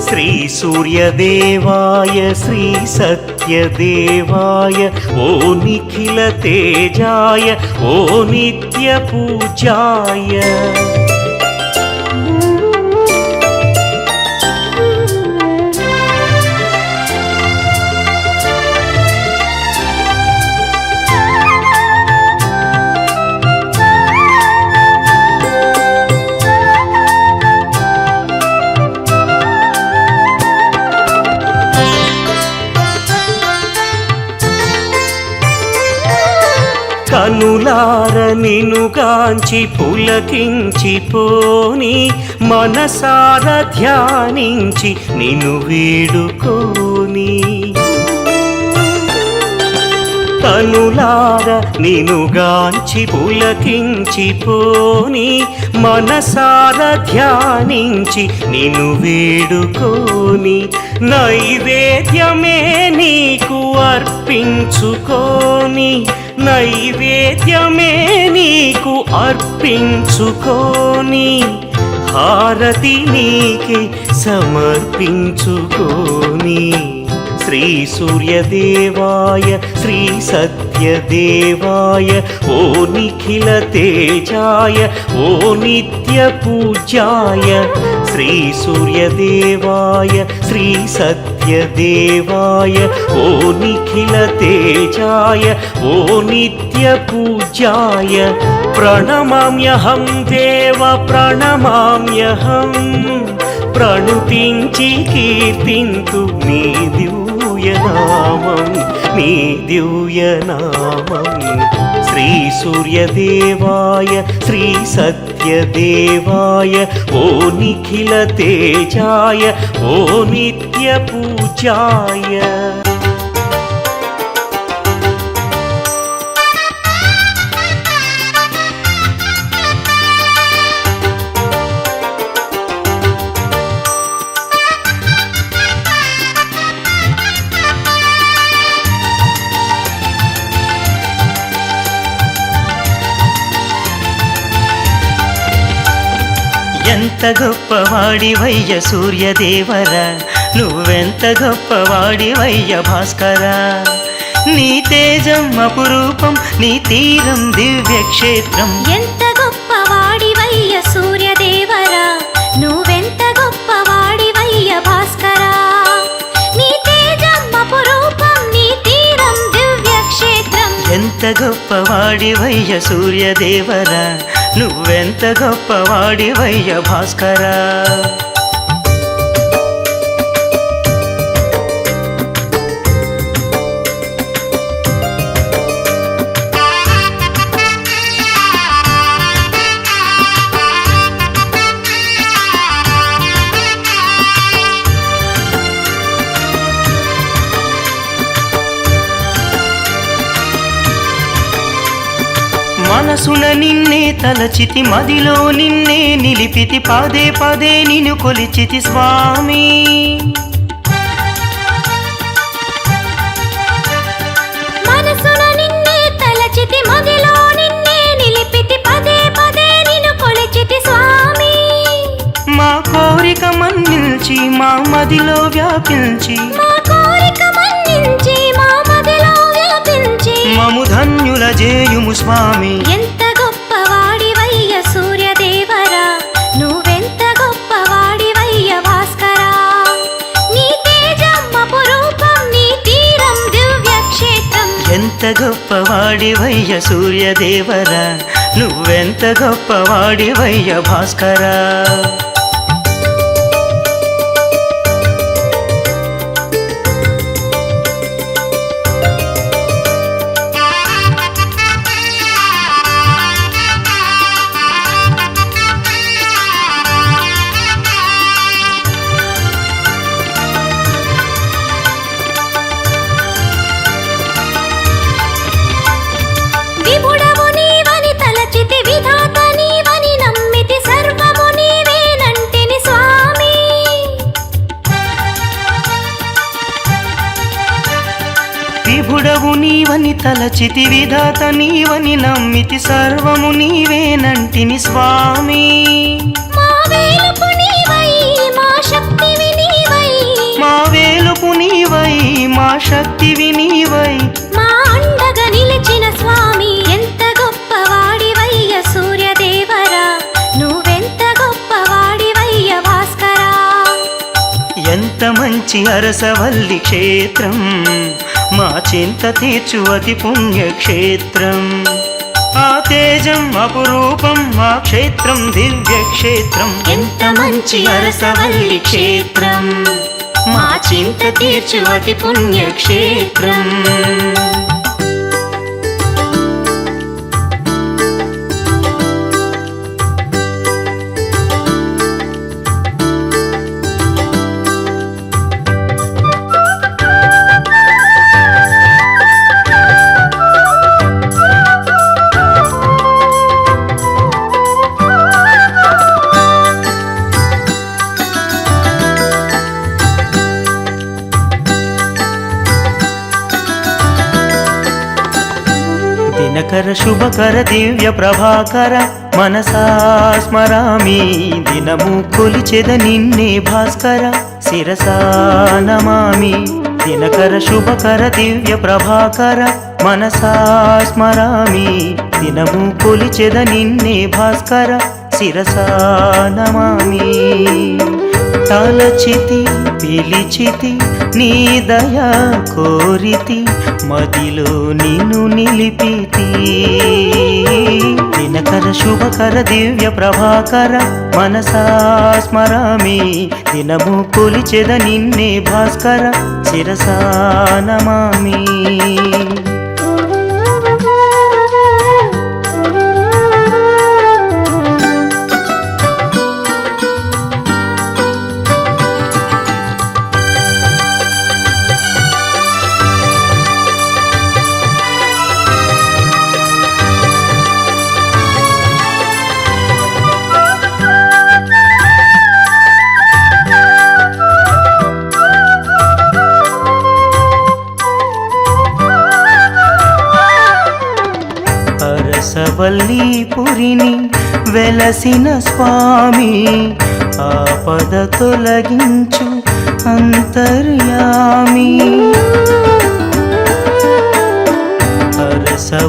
శ్రీ సూర్యదేవాయ శ్రీ సత్యదేవాయ ఓ నిఖిల తేజాయ ఓ నిత్య పూజాయ కనులార నినుగాంచి పులకించిపోని మనసార ధ్యానించి నిన్ను వేడుకోని కనులార నినుగాంచి పులకించిపోని మనసార ధ్యానించి నిన్ను వేడుకోని నైవేద్యమే నీకు అర్పించుకోని నైవేద్యమే నీకు అర్పించుకోని హారతి నీకే సమర్పించుకోని శ్రీ సూర్యదేవాయ శ్రీ సత్యదేవాయ ఓ నిఖిల తేజాయ ఓ నిత్య పూజాయ శ్రీ సూర్యదేవాయ శ్రీ సత్యదేవాయ ఓ నిఖిల తేజాయ ఓ నిత్య పూజ్యాయ ప్రణమామ్యహం దేవ ప్రణమామ్యహం ప్రణుతించి కీర్తింతు నీ దివ్యనామం నీ దివ్యనామం శ్రీ సూర్యదేవాయ శ్రీ సత్యదేవాయ ఓ నిఖిల తేజాయ ఓ నిత్య పూజాయ ఎంత గొప్పవాడివయ్య సూర్యదేవరా నువ్వెంత గొప్పవాడివయ్య భాస్కరా నీ తేజం అపురూపం నీ తీరం దివ్యక్షేత్రం ఎంత గొప్పవాడివయ్య సూర్యదేవరా నువ్వెంత గొప్పవాడివయ్య భాస్కరా నీ తేజం అపురూపం నీ తీరం దివ్యక్షేత్రం ఎంత గొప్పవాడివయ్య సూర్యదేవరా నువ్వెంత గొప్పవాడివయ్య భాస్కరా మనసున నిన్నే తలచితి మదిలో నిన్నే నిలిపితి పదే పదే నిన్ను కొలిచితి స్వామి మనసున నిన్నే తలచితి మదిలో నిన్నే నిలిపితి పదే పదే నిన్ను కొలిచితి స్వామి మా కోరిక మన్నించి మా మదిలో వ్యాపించి మా కోరిక మన్నించి మా మదిలో వ్యాపించి మము ధన్యుల జేయుము స్వామి ఎంత గొప్పవాడివయ్య సూర్యదేవరా నువ్వెంత గొప్పవాడివయ్య భాస్కరా నీ తేజం అపురూపం నీ తీరం దివ్యక్షేత్రం ఎంత గొప్పవాడివయ్య సూర్యదేవరా నువ్వెంత గొప్పవాడివయ్య భాస్కరా విభుడవు నీవని తలచితి విధాత నీవని నమ్మితి సర్వము నీవేనంటిని స్వామి విభుడవు నీవని తలచితి విధాత నీవని నమ్మితి సర్వము నీవేనంటిని స్వామి మా వేలుపు నీవై మా శక్తివి నీవై మా వేలుపు నీవై మా శక్తివి నీవై మా అండగా నిలిచిన స్వామి ఎంత గొప్పవాడివయ్య సూర్యదేవరా నువ్వెంత గొప్పవాడివయ్య భాస్కరా ఎంత మంచి అరసవల్లి క్షేత్రం మా చింత తీర్చు అతి పుణ్యక్షేత్రం ఆ తేజం అపురూపం మా క్షేత్రం దివ్యక్షేత్రం ఎంత మంచి అరసవల్లి క్షేత్రం మా చింత తీర్చు అతి పుణ్యక్షేత్రం దినకర శుభకర దివ్య ప్రభాకర మనసా స్మరామి దినము కొలిచెద నిన్నే భాస్కర శిరసా నమామి దినకర శుభకర దివ్య ప్రభాకర మనసా స్మరామి దినము కొలిచెద నిన్నే భాస్కర శిరసా నమామి తలచితి పిలిచితి నీ దయ కోరితి మదిలో నిన్ను నిలిపితి దినకర శుభకర దివ్య ప్రభాకర మనసా స్మరామి దినము కొలిచెద నిన్నే భాస్కర శిరసా నమామి అరసవల్లీపురిని వెలసిన స్వామి ఆపద తొలగించు అంతర్యామి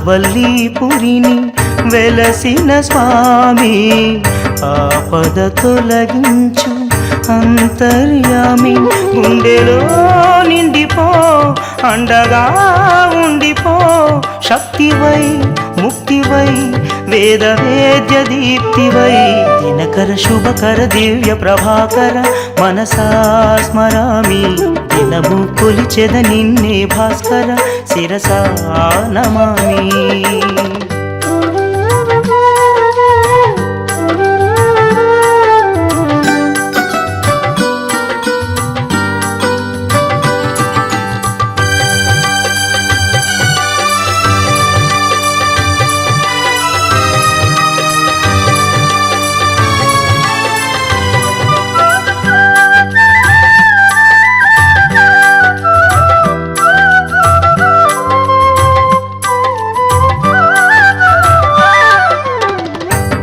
అరసవల్లీపురిని వెలసిన స్వామి ఆపద తొలగించు అంతర్యామి గుండెలో నిండిపో అండగా ఉండిపో శక్తివై ముక్తివై వేద వేద్య దీప్తివై దినకర శుభకర దివ్య ప్రభాకర మనసా స్మరామి దినము కొలిచెద నిన్నే భాస్కర శిరసా నమామి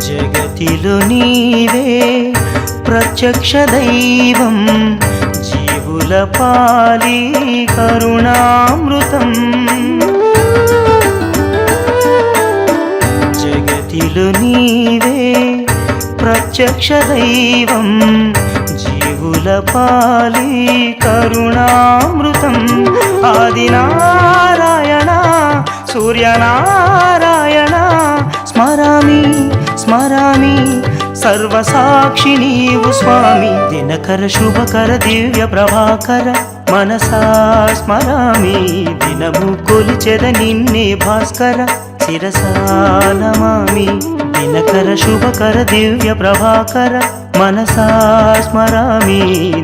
జగతిలో నీవే ప్రత్యక్ష దైవం జీవుల పాలి కరుణామృతం జగతిలో నీవే ప్రత్యక్ష దైవం జీవుల పాలి కరుణామృతం ఆదినారాయణ సూర్యనారాయణ స్మరామి స్మరామి సర్వసాక్షి నీవు స్వామి దినకర శుభకర దివ్య ప్రభాకర మనసా స్మరామి దినము కొలిచెద నిన్నే భాస్కర శిరసా నమామి దినకర శుభకర దివ్య ప్రభాకర మనసా స్మరామి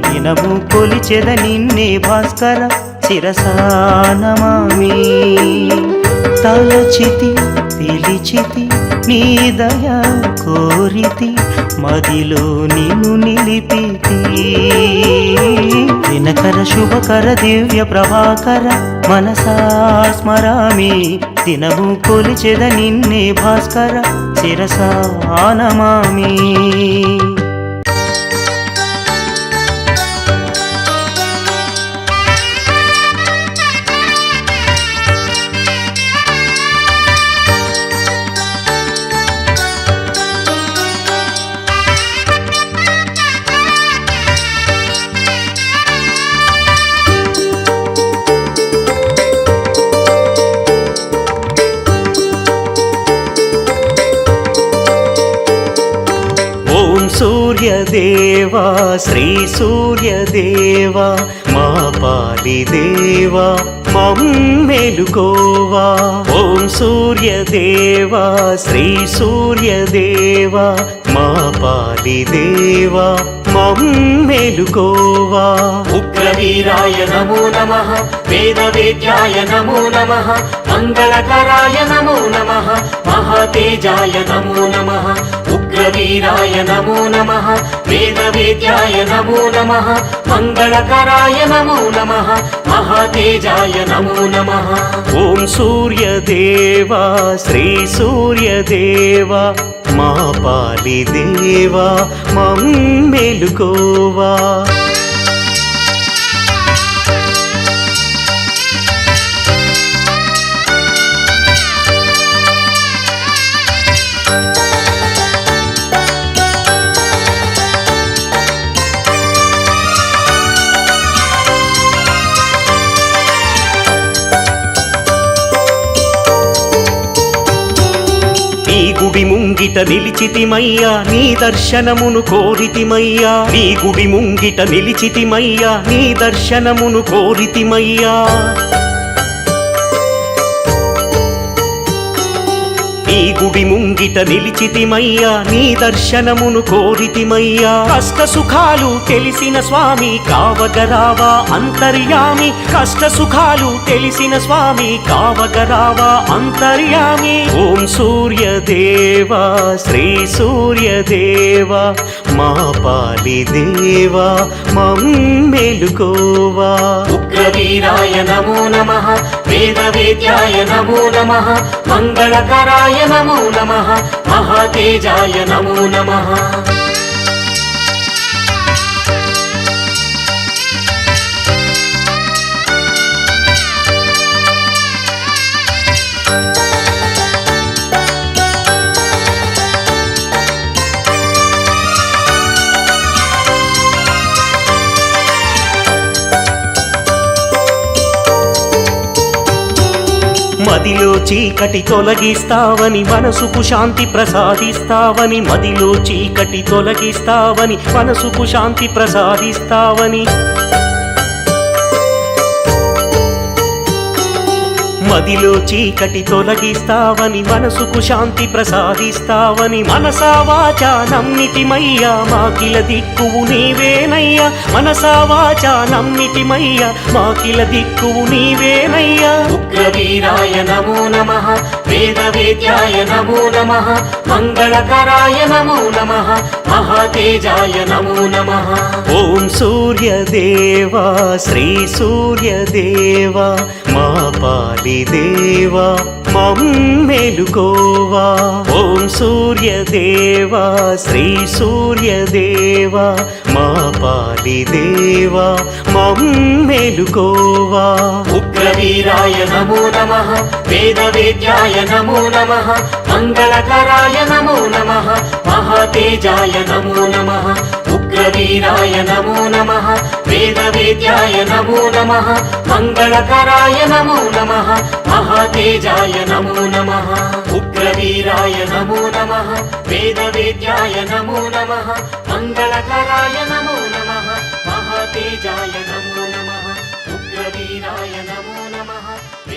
దినము కొలిచెద నిన్నే భాస్కర శిరసా నమామి తలచితి పిలిచితి నీ దయ కోరితి మదిలో నిన్ను నిలిపితి దినకర శుభకర దివ్య ప్రభాకర మనసా స్మరామి దినము కొలిచెద నిన్నే భాస్కర శిరసా నమామి సూర్యదేవా శ్రీ సూర్యదేవా మా పాలి దేవా మమ్మెలుకోవా ఓం సూర్యదేవా శ్రీ సూర్యదేవా మా పాలి దేవా మమ్మెలుకోవా ఉగ్రవీరాయ నమో నమః వేదవేద్యాయ నమో నమః మంగళకరాయ నమో నమః మహాతేజాయ నమో నమః ఉగ్రవీరాయ నమో నమః వేదవేద్యాయ నమో నమః మంగళకరాయ నమో నమః మహాతేజాయ నమో నమః ఓం సూర్యదేవా శ్రీ సూర్యదేవా మా పాలి దేవా మమ్మెలుకోవా గుడి ముంగిట నిలిచితిమయ్యా నీ దర్శనమును కోరితిమయ్యా నీ గుడి ముంగిట నిలిచితిమయ్యా నీ దర్శనమును కోరితిమయ్యా నీ గుడి ముంగిట నిలిచితిమయ్యా నీ దర్శనమును కోరితిమయ్యా కష్ట సుఖాలు తెలిసిన స్వామి కావగరావా అంతర్యామి కష్ట సుఖాలు తెలిసిన స్వామి కావగరావా అంతర్యామి ఓం సూర్యదేవా శ్రీ సూర్యదేవా మా పాలి దేవా మమ్మేలుకోవా ఉగ్రవీరాయ నమో నమః వేదవేద్యాయ నమో నమః మంగళకరాయ నమో నమః మహాతేజాయ నమో నమః మదిలో చీకటి తొలగిస్తావని మనసుకు శాంతి ప్రసాదిస్తావని మదిలో చీకటి తొలగిస్తావని మనసుకు శాంతి ప్రసాదిస్తావని మదిలో చీకటి తొలగిస్తావని మనసుకు శాంతి ప్రసాదిస్తావని మనసా వాచా నమ్మితిమయ్యా మాకిల దిక్కువు నీవేనయ్యా మనసా వాచా నమ్మితిమయ్యా మాకిల దిక్కువు నీవేనయ్యా ఉగ్రవీరాయ నమో నమః వేదవేద్యాయ నమో నమః మంగళకరాయ నమో నమః మహాతేజాయ నమో నమః ఓం సూర్యదేవా శ్రీ సూర్యదేవా మా పాలి దేవా మమ్మేలుకోవా ఓం సూర్యదేవా శ్రీ సూర్యదేవా మా పాలి దేవా మమ్మేలుకోవా ఉగ్రవీరాయ నమో నమః వేదవేద్యాయ నమో నమః మంగళకరాయ నమో నమః మహాతేజాయ నమో నమః ఉగ్రవీరాయ నమో నమః వేదవేద్యాయ నమో నమః మంగళకరాయ నమో నమః మహాతేజాయ నమో నమః ఉగ్రవీరాయ నమో నమః వేదవేద్యాయ నమో నమః మంగళకరాయ నమో నమః మహాతేజాయ నమో నమః ఉగ్రవీరాయ నమో